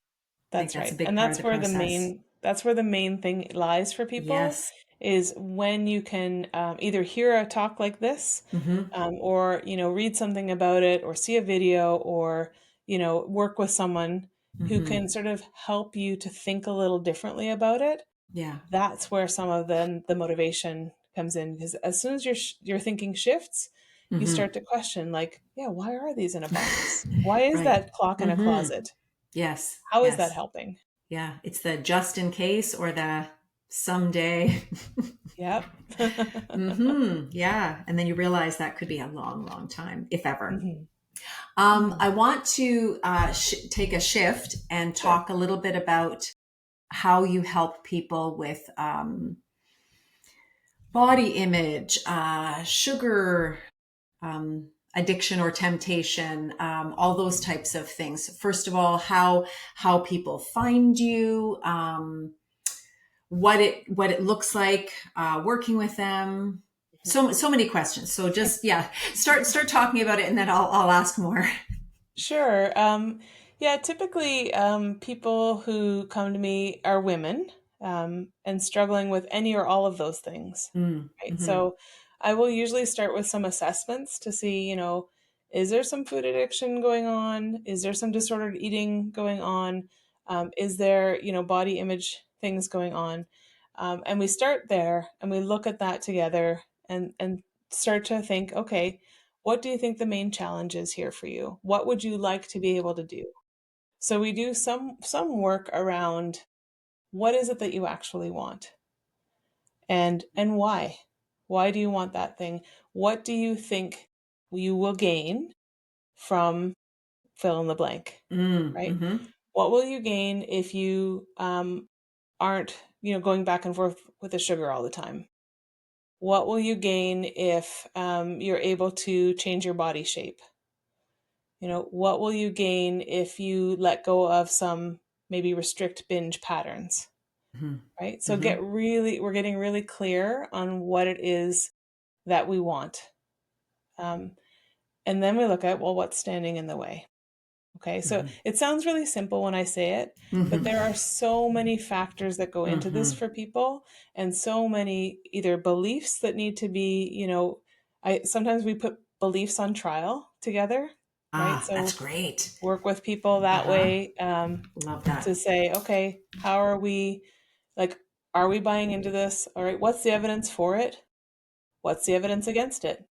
I think That's that's a right. big And part of the process. that's where the main thing lies for people Yes. is when you can either hear a talk like this, Mm-hmm. or read something about it, or see a video, or work with someone who Mm-hmm. can sort of help you to think a little differently about it. Yeah. That's where some of the motivation comes in because as soon as your thinking shifts, you Mm-hmm. start to question like, yeah, why are these in a box? Why is Right. that clock in a Mm-hmm. closet? Yes. How is that Yes. helping? Yeah. It's the just in case or the someday. Yep. Mm-hmm. Yeah. And then you realize that could be a long, long time, if ever. hmm hmm I want to take a shift and Sure. talk a little bit about how you help people with body image, sugar addiction or temptation, all those types of things. First of all, how people find you, what it looks like working with them. So many questions. So just yeah, start talking about it, and then I'll ask more. Sure. Yeah, typically, people who come to me are women, and struggling with any or all of those things. Mm, Right. hmm. So I will usually start with some assessments to see, is there some food addiction going on? Is there some disordered eating going on? Is there, body image things going on? And we start there and we look at that together and start to think, okay, what do you think the main challenge is here for you? What would you like to be able to do? So we do some work around what is it that you actually want and why? Why do you want that thing? What do you think you will gain from fill in the blank, Mm, right? hmm. What will you gain if you aren't, going back and forth with the sugar all the time? What will you gain if you're able to change your body shape? What will you gain if you let go of some maybe restrict binge patterns, Hmm. right? So Hmm. we're getting really clear on what it is that we want. Um, and then we look at, well, what's standing in the way? Okay, so Hmm. it sounds really simple when I say it, but Hmm. there are so many factors that go into this Hmm. for people and so many either beliefs that need to be, I sometimes we put beliefs on trial together, right? Ah, that's So great. work with people Uh that huh. way, Love that. to say, okay, how are we, like, are we buying into this? All right, what's the evidence for it? What's the evidence against it?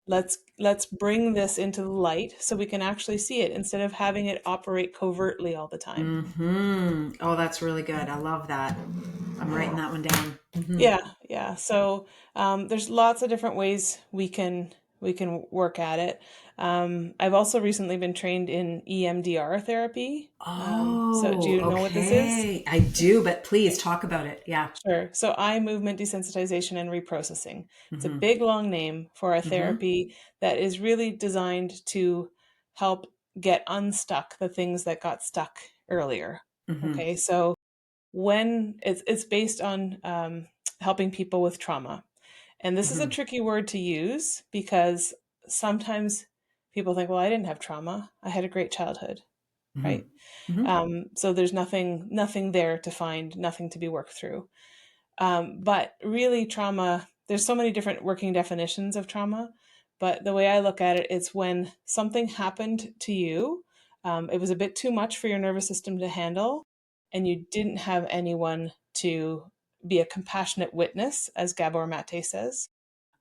Let's bring this into the light so we can actually see it instead of having it operate covertly all the time. Hmm. Oh, that's really good. I love that. I'm writing that one down. Hmm. Yeah, yeah. So there's lots of different ways we can work at it. I've also recently been trained in EMDR therapy. So do Oh, you know what this is? okay. I do, but please Okay. talk about it. Yeah. Sure. So eye movement desensitization and reprocessing. It's a Hmm. big long name for a Hmm. therapy that is really designed to help get unstuck the things that got stuck earlier. Mm-hmm. Okay, so when it's based on helping people with trauma. And this is a Mm-hmm. tricky word to use because sometimes people think, well, I didn't have trauma. I had a great childhood, Mm-hmm. right? Mm-hmm. So there's nothing there to find, nothing to be worked through. But really, trauma, there's so many different working definitions of trauma. But the way I look at it is when something happened to you, it was a bit too much for your nervous system to handle, and you didn't have anyone to be a compassionate witness, as Gabor Mate says,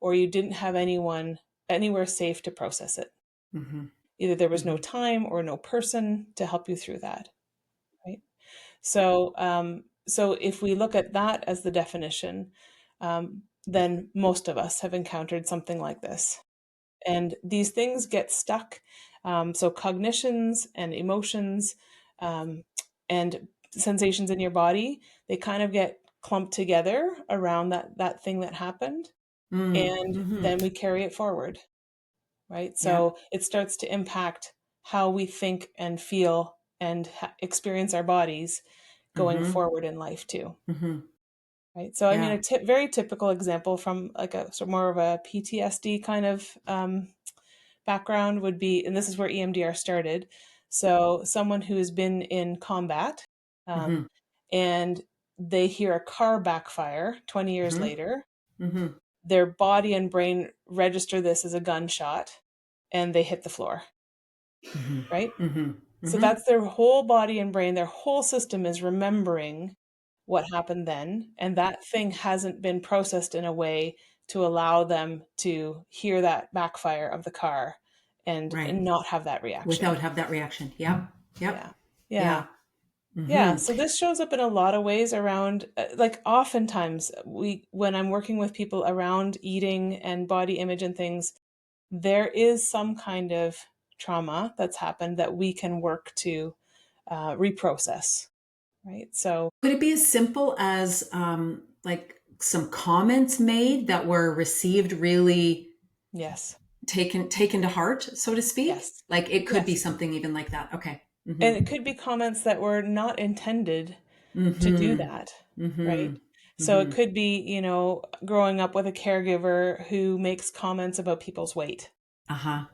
or you didn't have anyone anywhere safe to process it. Mm-hmm. Either there was no Mm-hmm. time or no person to help you through that, right? So if we look at that as the definition, then most of us have encountered something like this. And these things get stuck. So cognitions and emotions um, and sensations in your body, they kind of get clumped together around that thing that happened. And Mm-hmm. then we carry it forward, right? Yeah. So it starts to impact how we think and feel and experience our bodies going Mm-hmm. forward in life too, Mm-hmm. right? So I mean, Yeah. a very typical example from like a sort of more of a PTSD kind of background would be, and this is where EMDR started. So someone who has been in combat, Mm-hmm. um, and they hear a car backfire 20 years Mm-hmm. later, Mm-hmm. their body and brain register this as a gunshot, and they hit the floor, Mm-hmm. right? Mm-hmm. So Mm-hmm. that's their whole body and brain, their whole system is remembering what happened then, and that thing hasn't been processed in a way to allow them to hear that backfire of the car Right. and not have that Without reaction. have that reaction. Yep. Yep. Yeah. Yeah. Yeah. Yeah, Mm-hmm. so this shows up in a lot of ways around like oftentimes we when I'm working with people around eating and body image and things, there is some kind of trauma that's happened that we can work to reprocess, right? So, Could it be as simple as like some comments made that were received really yes, taken to heart, so to speak? yes, Like it could be yes. something even like that. Okay. Mm-hmm. And it could be comments that were not intended to do Mm-hmm. that, Mm-hmm. right? So it Mm-hmm. could be, growing up with a caregiver who makes comments about people's weight, Uh-huh.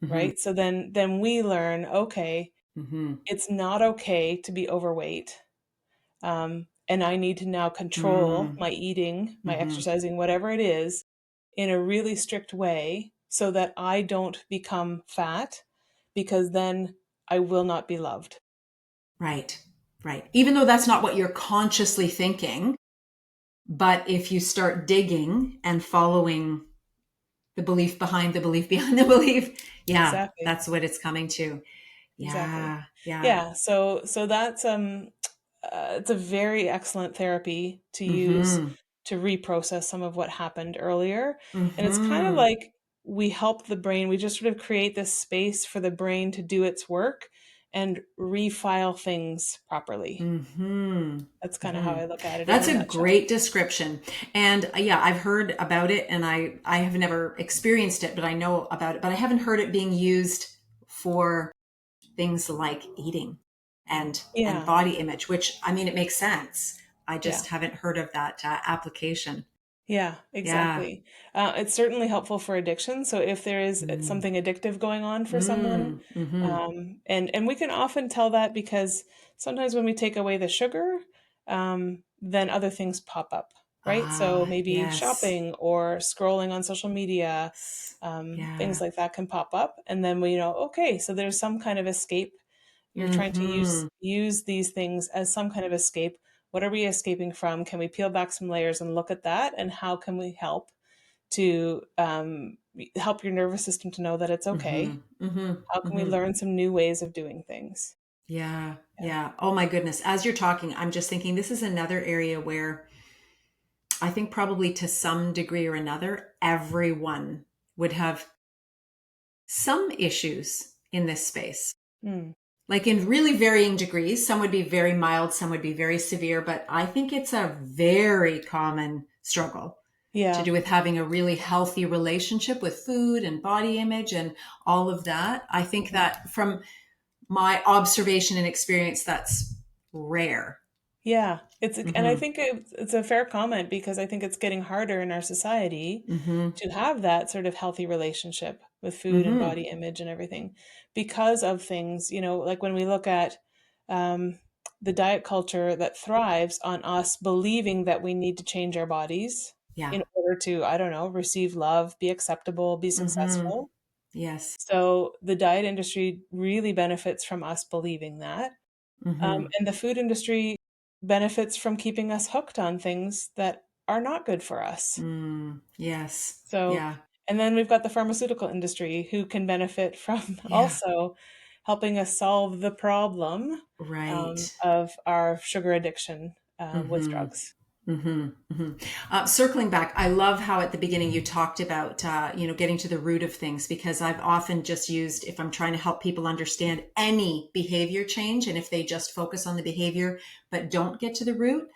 Mm-hmm. right? So then we learn, okay, Mm-hmm. it's not okay to be overweight. And I need to now control my eating, my Mm-hmm. exercising, whatever it is, in a really strict way so that I don't become fat because then I will not be loved. Right. Right. Even though that's not what you're consciously thinking, but if you start digging and following the belief behind the belief behind the belief, yeah, Exactly. that's what it's coming to. Exactly. Yeah. Yeah. Yeah. So that's it's a very excellent therapy to use Mm-hmm. to reprocess some of what happened earlier. And it's kind of Mm-hmm. like we help the brain, we just sort of create this space for the brain to do its work and refile things properly. Mm-hmm. That's kind of how Mm-hmm. I look at it in That's a a nutshell. great description. And yeah, I've heard about it and I have never experienced it, but I know about it, but I haven't heard it being used for things like eating and Yeah. body image, which I mean, it makes sense. I Yeah. just haven't heard of that application. Yeah, Yeah. exactly. It's certainly helpful for addiction. So if there is Mm. something addictive going on for someone, Mm. Mm-hmm. and we can often tell that because sometimes when we take away the sugar, then other things pop up, right? So Ah, maybe yes. shopping or scrolling on social media, things Yeah. like that can pop up, and then we know, okay, so there's some kind of escape. You're trying to Mm-hmm. use these things as some kind of escape. What are we escaping from? Can we peel back some layers and look at that? And how can we help to help your nervous system to know that it's Mm-hmm. okay? Mm-hmm. How can we Mm-hmm. learn some new ways of doing things? Yeah. Yeah. Yeah. Oh my goodness. As you're talking, I'm just thinking this is another area where I think probably to some degree or another, everyone would have some issues in this space. Mm. Like in really varying degrees. Some would be very mild, some would be very severe, but I think it's a very common struggle to Yeah. do with having a really healthy relationship with food and body image and all of that. I think Mhm. that from my observation and experience, that's rare. Yeah, and I Mm-hmm. think it's a fair comment because I think it's getting harder in our society Mm-hmm. to have that sort of healthy relationship with food and Mm-hmm. body image and everything because of things, like when we look at um, the diet culture that thrives on us believing that we need to change our bodies Yeah. in order to, I don't know, receive love, be acceptable, be Mm-hmm. successful. Yes. So the diet industry really benefits from us believing that. Mm-hmm. And the food industry benefits from keeping us hooked on things that are not good for us. Mm. Yes. So, Yeah. and then we've got the pharmaceutical industry who can benefit from Yeah. also helping us solve the problem Right. of our sugar addiction with Mm-hmm. drugs. Mm-hmm. Mm-hmm. Circling back, I love how at the beginning you talked about, getting to the root of things, because I've often just used, if I'm trying to help people understand any behavior change, and if they just focus on the behavior but don't get to the root,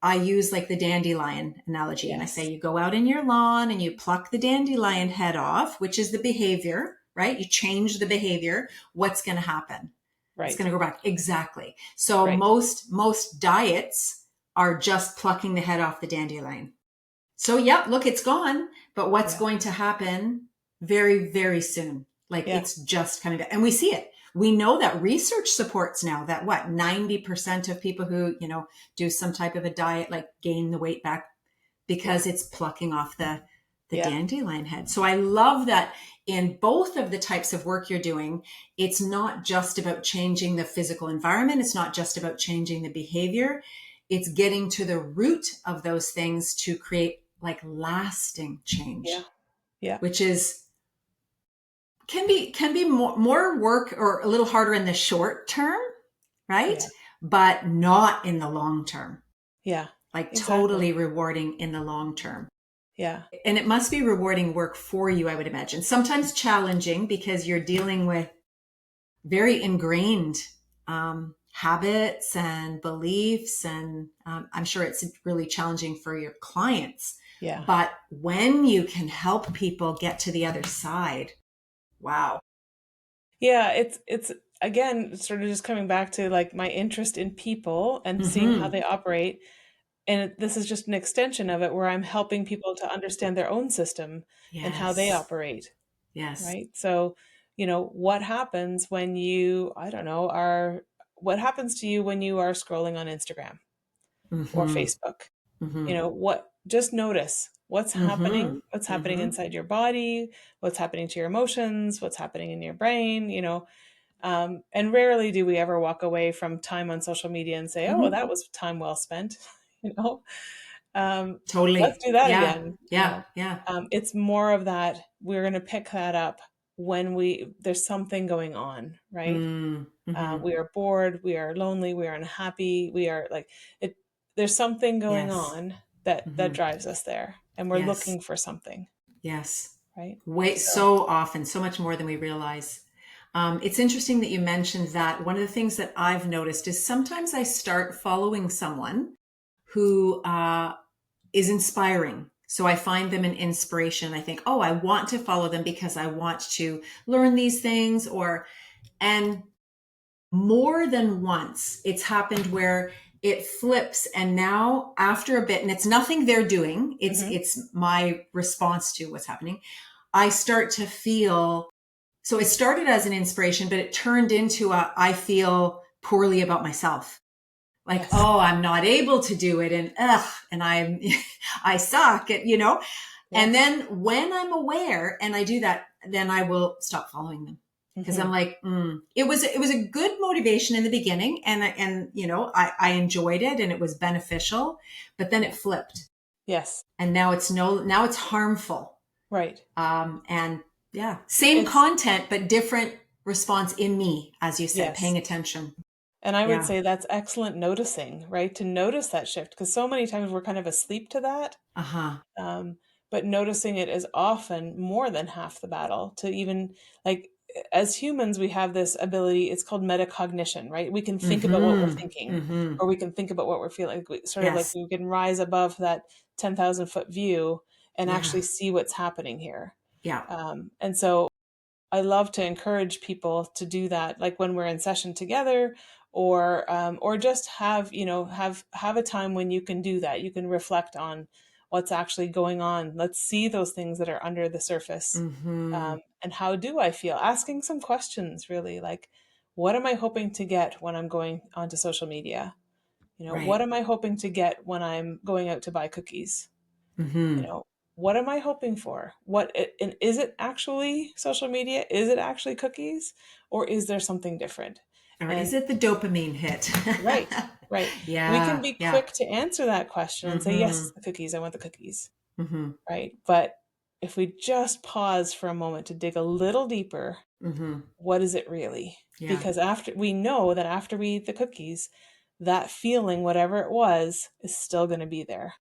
I use like the dandelion analogy. And I say, Yes, you go out in your lawn and you pluck the dandelion head off, which is the behavior, right? You change the behavior. What's going to happen? It's right, going to go back. Exactly. So right. most diets are just plucking the head off the dandelion. So yep, look, it's gone. But what's Yeah, going to happen very, very soon? Like yeah, it's just coming back. And we see it. We know that research supports now that 90% of people who, do some type of a diet, like gain the weight back yeah, because it's plucking off the yeah, dandelion head. So I love that in both of the types of work you're doing, it's not just about changing the physical environment. It's not just about changing the behavior. It's getting to the root of those things to create like lasting yeah, change, yeah, which is can be more work or a little harder in the short term, right? yeah, But not in the long term. yeah. Like Exactly. totally rewarding in the long term. Yeah, And it must be rewarding work for you, I would imagine. Sometimes challenging because you're dealing with very ingrained habits and beliefs. And I'm sure it's really challenging for your clients. yeah. But when you can help people get to the other side, wow. Yeah, it's again sort of just coming back to like my interest in people and seeing how Mm-hmm. they operate. And this is just an extension of it where I'm helping people to understand their own system and how they Yes. operate, Yes. right? So, what happens when I don't know, what happens to you when you are scrolling on Instagram or Mm-hmm. Facebook? Mm-hmm. Just notice Mm-hmm. what's happening Mm-hmm. inside your body, what's happening to your emotions, what's happening in your brain, and rarely do we ever walk away from time on social media and say, "Oh, Mm-hmm. that was time well spent." You know, um, let's Totally. do that Yeah. again. Yeah. Yeah. It's more of that. We're going to pick that up when there's something going on, right? Mm-hmm. We are bored, we are lonely, we are unhappy, we are like it. There's something going Yes. on that Mm-hmm. drives us there, and we're Yes. looking for something, Yes. right? Wait, So, so often, so much more than we realize. It's interesting that you mentioned that. One of the things that I've noticed is sometimes I start following someone who is inspiring. So I find them an inspiration. I think, oh, I want to follow them because I want to learn these things, and more than once it's happened where it flips, and now after a bit, and it's nothing they're doing, mhm. it's my response to what's happening. I start to feel, so it started as an inspiration, but it turned into I feel poorly about myself. Like, Yes, oh, I'm not able to do it. And and I suck at, and yes, then when I'm aware and I do that, then I will stop following them. Cause I'm hmm, like, it was a good motivation in the beginning. And, I enjoyed it and it was beneficial, but then yeah, it flipped, yes, and now it's harmful. right. And yeah, same It's content, but different response in me, as you said, yes. paying attention. And I would Yeah. say that's excellent noticing, right? To notice that shift, because so many times we're kind of asleep to that. Uh huh. Um, but noticing it is often more than half the battle to even like as humans, we have this ability, it's called metacognition, right? We can think about what we're Mm-hmm. thinking Mm-hmm. or we can think about what we're feeling. Sort of like Yes. we can rise above that 10,000-foot view and Yeah. actually see what's happening here. Yeah. And so I love to encourage people to do that, like when we're in session together or just have, have a time when you can do that. You can reflect on what's actually going on. Let's see those things that are under the surface. Mm-hmm. And how do I feel? Asking some questions, really, like, what am I hoping to get when I'm going onto social media? What Right. am I hoping to get when I'm going out to buy cookies? you Mm-hmm. know what am I hoping for? And is it actually social media? Is it actually cookies? Or is there something different? Or is And it the dopamine hit? right, right, we can Yeah. be Yeah. quick to answer that question and say, yes, Mm-hmm. it's the cookies, I want the cookies. Mm-hmm. Right, but if we just pause for a moment to dig a little deeper, Mm-hmm. what is it really? Yeah. Because after we know that after we eat the cookies, that feeling, whatever it was, is still going to be there.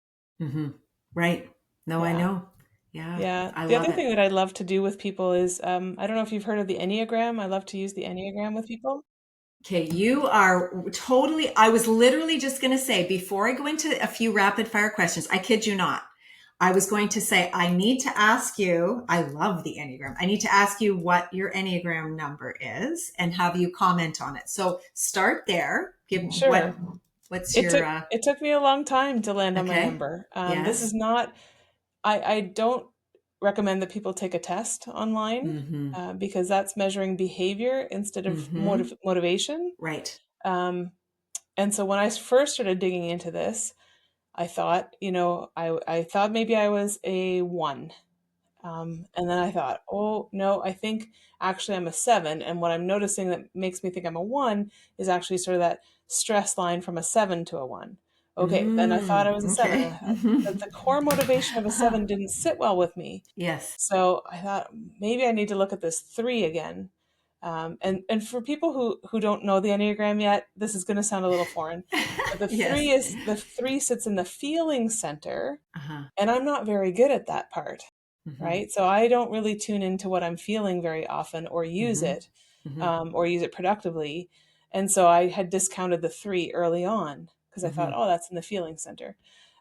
Mm-hmm. Right. No, I Yeah. know. Yeah. Yeah. I The love other it. thing that I love to do with people is, I don't know if you've heard of the Enneagram. I love to use the Enneagram with people. Okay, you are totally. I was literally just going to say before I go into a few rapid fire questions, I kid you not. I was going to say, I need to ask you, I love the Enneagram. I need to ask you what your Enneagram number is and have you comment on it. So start there. Give Sure. what's It your, took it took me a long time to land on my okay. number. This is Yes. not, I don't recommend that people take a test online, Mm-hmm. because that's measuring behavior instead of Mm-hmm. motivation. Right. Um, and so when I first started digging into this, I thought, I thought maybe I was a one. And then I thought, oh, no, I think actually I'm a seven. And what I'm noticing that makes me think I'm a one is actually sort of that stress line from a seven to a one. Okay, then I thought I was a seven. And I Okay. thought that the core motivation of a seven didn't sit well with me. Yes. So I thought maybe I need to look at this three again. And for people who don't know the Enneagram yet, this is going to sound a little foreign, but Yes. the three sits in the feeling center, Uh-huh. and I'm not very good at that part, Mm-hmm. right? So I don't really tune into what I'm feeling very often, Mm-hmm. Mm-hmm. or use it productively. And so I had discounted the three early on because I thought, Mm-hmm. oh, that's in the feeling center.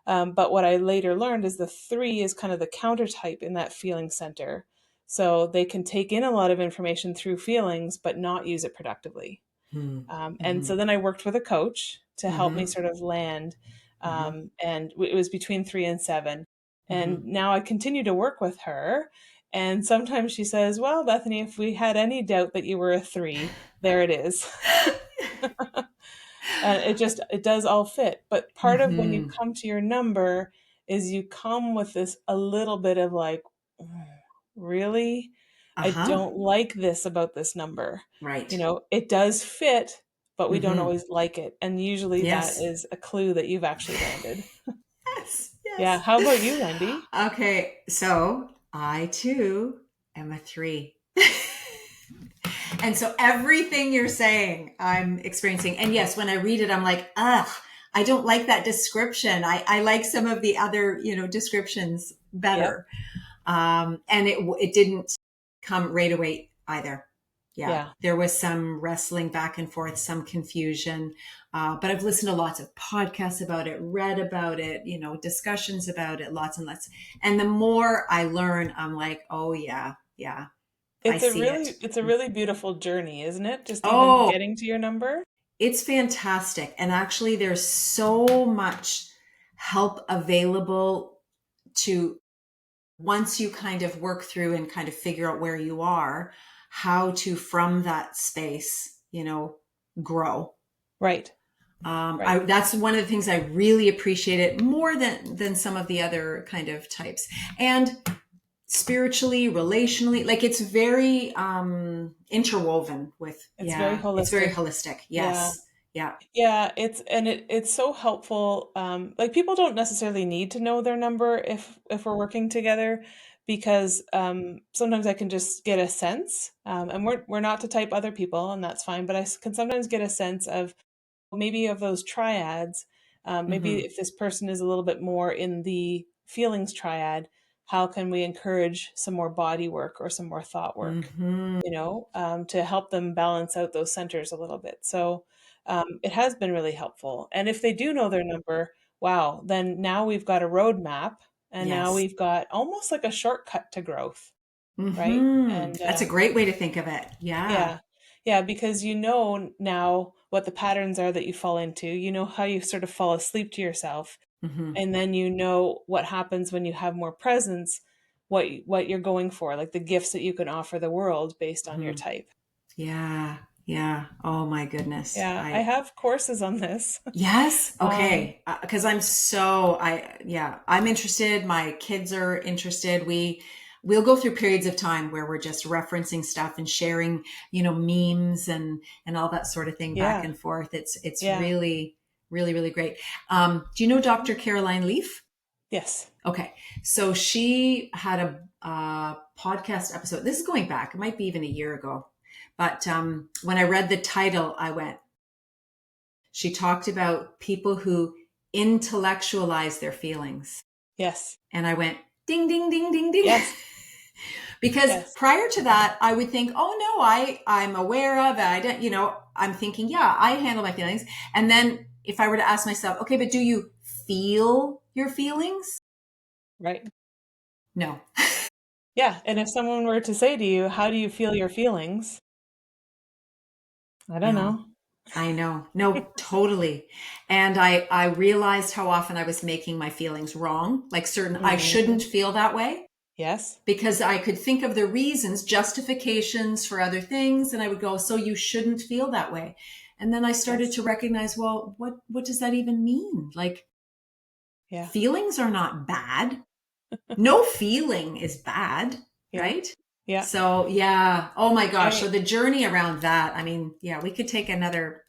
But what I later learned is the three is kind of the counter type in that feeling center. So they can take in a lot of information through feelings, but not use it productively. And Mm-hmm. so then I worked with a coach to help me Mm-hmm. sort of land. Mm-hmm. And it was between three and seven. Mm-hmm. And now I continue to work with her. And sometimes she says, well, Bethany, if we had any doubt that you were a three, there it is. And it does all fit. But part of when you Mm-hmm. come to your number is you come with this a little bit of like, "Mm, really? I Uh-huh. don't like this about this number." Right. It does fit, but we don't Mm-hmm. always like it. And usually that Yes. is a clue that you've actually landed. Yes. Yeah. Yes. How about you, Wendy? Okay. So I too am a three. And so everything you're saying, I'm experiencing. And yes, when I read it, I'm like, ugh, I don't like that description. I like some of the other, descriptions Yep. better. And it didn't come right away either. Yeah, Yeah. there was some wrestling back and forth, some confusion. But I've listened to lots of podcasts about it, read about it, discussions about it, lots and lots. And the more I learn, I'm like, oh yeah, yeah, I see it. It's a really beautiful journey, isn't it? Just even Oh, getting to your number. it's fantastic. And actually, there's so much help available to once you kind of work through and kind of figure out where you are, how to from that space, grow. Right. Right. That's one of the things I really appreciate it more than some of the other kind of types. And spiritually, relationally, like it's very interwoven with, It's very yeah, it's very holistic. holistic. Yeah. Yes. Yeah. Yeah, it's so helpful. Like, people don't necessarily need to know their number if we're working together, because sometimes I can just get a sense, and we're not to type other people, and that's fine. But can sometimes get a sense of maybe of those triads. Maybe Mm-hmm. if this person is a little bit more in the feelings triad, how can we encourage some more body work or some more thought work? Mm-hmm. To help them balance out those centers a little bit. So it has been really helpful. And if they do know their number, wow, then now we've got a roadmap, and now Yes. we've got almost like a shortcut to growth, right? Mm-hmm. And That's a great way to think of it. Yeah. yeah, yeah, because now what the patterns are that you fall into. You know how you sort of fall asleep to yourself. Mm-hmm. And then you know what happens when you have more presence, what you're going for, like the gifts that you can offer the world based on your Mm-hmm. type. Yeah. Yeah. Oh my goodness. Yeah, I have courses on this. Yes. Um, Okay. Because I'm interested. My kids are interested. We'll go through periods of time where we're just referencing stuff and sharing, memes and all that sort of thing back yeah, and forth. It's yeah, really, really, really great. Do you know Dr. Caroline Leaf? yes, Okay. So she had a podcast episode. This is going back. It might be even a year ago. But when I read the title, I went, she talked about people who intellectualize their feelings. yes, And I went, ding, ding, ding, ding, ding. yes, Because yes, prior to that, I would think, oh no, I'm aware of it. I don't, I'm thinking, yeah, I handle my feelings. And then if I were to ask myself, okay, but do you feel your feelings? right. No. Yeah, and if someone were to say to you, "How do you feel your feelings?" I don't No. know. I know. No, totally. And I realized how often I was making my feelings wrong, like certain, I Hmm. shouldn't feel that way Yes, because I could think of the reasons, justifications for other things. And I would go, so you shouldn't feel that way. And then I started yes, to recognize, well, what does that even mean? Like yeah, feelings are not bad. No feeling is bad, yeah, right? yeah. So yeah. Oh my gosh. So I the journey around that, I mean, yeah, we could take another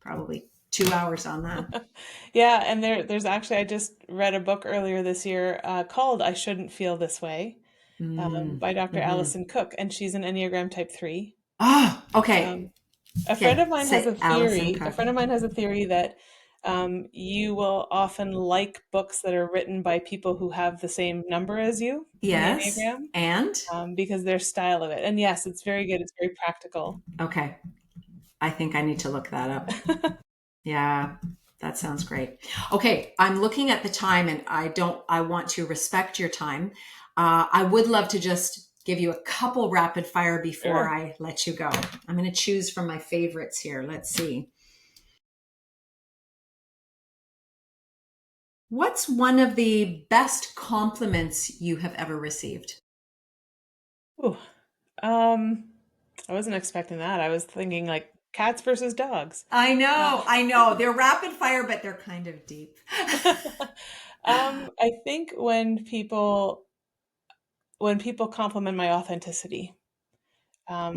probably 2 hours on that. Yeah, and there's actually I just read a book earlier this year called "I Shouldn't Feel This Way" Mm. by Dr. Mm-hmm. Allison Cook, and she's an Enneagram Type 3. Oh, okay. Um, a friend Okay. of mine has a Say Allison theory. A Cook. friend of mine has a theory that you will often like books that are written by people who have the same number as you in the Yes. Enneagram, And because their style of it. And yes, it's very good. It's very practical. okay. I think I need to look that up. Yeah. That sounds great. Okay, I'm looking at the time and I want to respect your time. I would love to just give you a couple rapid fire before Sure. I let you go. I'm going to choose from my favorites here. Let's see. What's one of the best compliments you have ever received? Ooh. Um, I wasn't expecting that. I was thinking like cats versus dogs. Uh, I know. They're rapid fire, but they're kind of deep. I think when people compliment my authenticity, that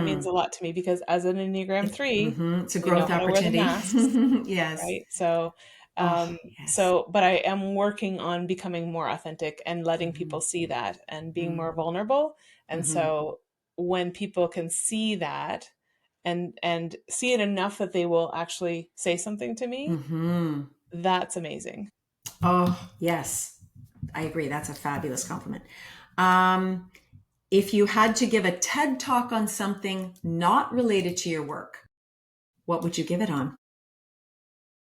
means Mm-hmm. a lot to me because as an Enneagram 3, Mm-hmm. It's a we know growth how to wear the opportunity. masks, Yes. right? So, Oh, um, yes. so, but I am working on becoming more authentic and letting Mm-hmm. people see that and being more vulnerable. And Mm-hmm. so when people can see that and see it enough that they will actually say something to me, Mm-hmm. that's amazing. Oh, yes. I agree. That's a fabulous compliment. Um, if you had to give a TED talk on something not related to your work, what would you give it on?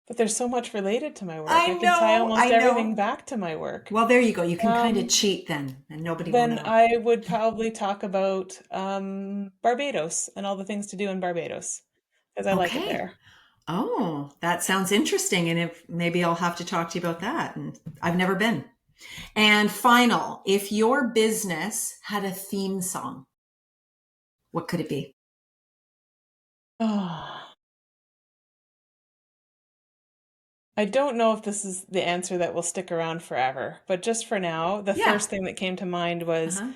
But there's so much related to my work. I I can tie know. almost I everything know. back to my work. Well, there you go. You can kind of Um, cheat then, and nobody will then know. I would probably talk about Barbados and all the things to do in Barbados because I like it Okay. there. Oh, that sounds interesting. And if maybe I'll have to talk to you about that. And I've never been. And final, if your business had a theme song, what could it be? Oh, I don't know if this is the answer that will stick around forever, but just for now, the Yeah. first thing that came to mind was Uh-huh.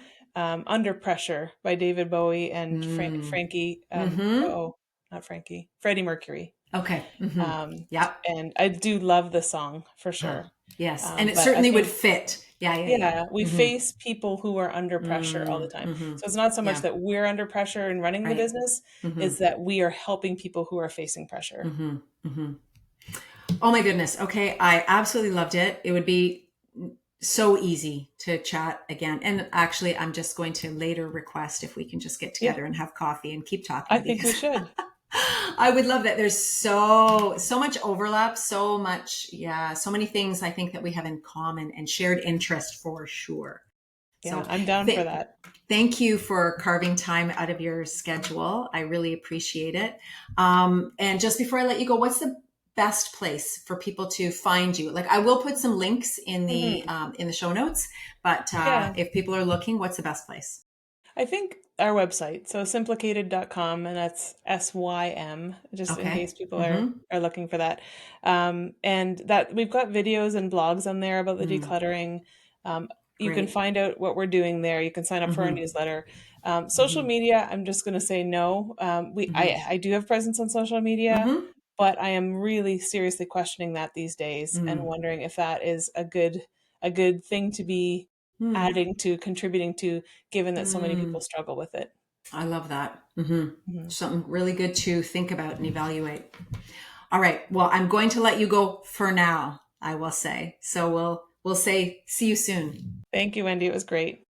Under Pressure by David Bowie and Mm. Frankie, Mm-hmm. not Frankie, Freddie Mercury. Okay. Mm-hmm. Um, Yep. and I do love the song for Huh. sure. Yes. And it But I certainly would think, fit. Yeah, yeah, yeah. yeah, we Mm-hmm. face people who are under pressure all the time. Mm-hmm. So it's not so much Yeah. that we're under pressure in running the Right. business, Mm-hmm. is that we are helping people who are facing pressure. Mm-hmm. Mm-hmm. Oh my goodness. Okay. I absolutely loved it. It would be so easy to chat again. And actually, I'm just going to later request if we can just get Yeah, together and have coffee and keep I talking think we because should. I would love that. There's so much overlap, so much, yeah, so many things I think that we have in common and shared interest for sure. Yeah, So I'm down for th- that. thank you for carving time out of your schedule. I really appreciate it. And just before I let you go, what's the best place for people to find you? Like, I will put some links Hmm. in the show notes, but Yeah. if people are looking, what's the best place? I think our website, so simplicated.com, and that's SYM, just in Okay. case people Mm-hmm. are looking for that. And that we've got videos and blogs on there about the Mm, decluttering. Um, you can great. find out what we're doing there. You can sign up for our Mm-hmm. newsletter. Social Mm-hmm. media, I'm just going to say no. Mm-hmm. I do have presence on social media, Mm-hmm. but I am really seriously questioning that these days and Mm, wondering if that is a good thing to be mm, adding to, contributing to, given that so many mm. people struggle with it. I love that. Mm-hmm. Mhm. Something really good to think about and evaluate. All right. Well, I'm going to let you go for now, I will say. So we'll say see you soon. Thank you, Wendy. It was great.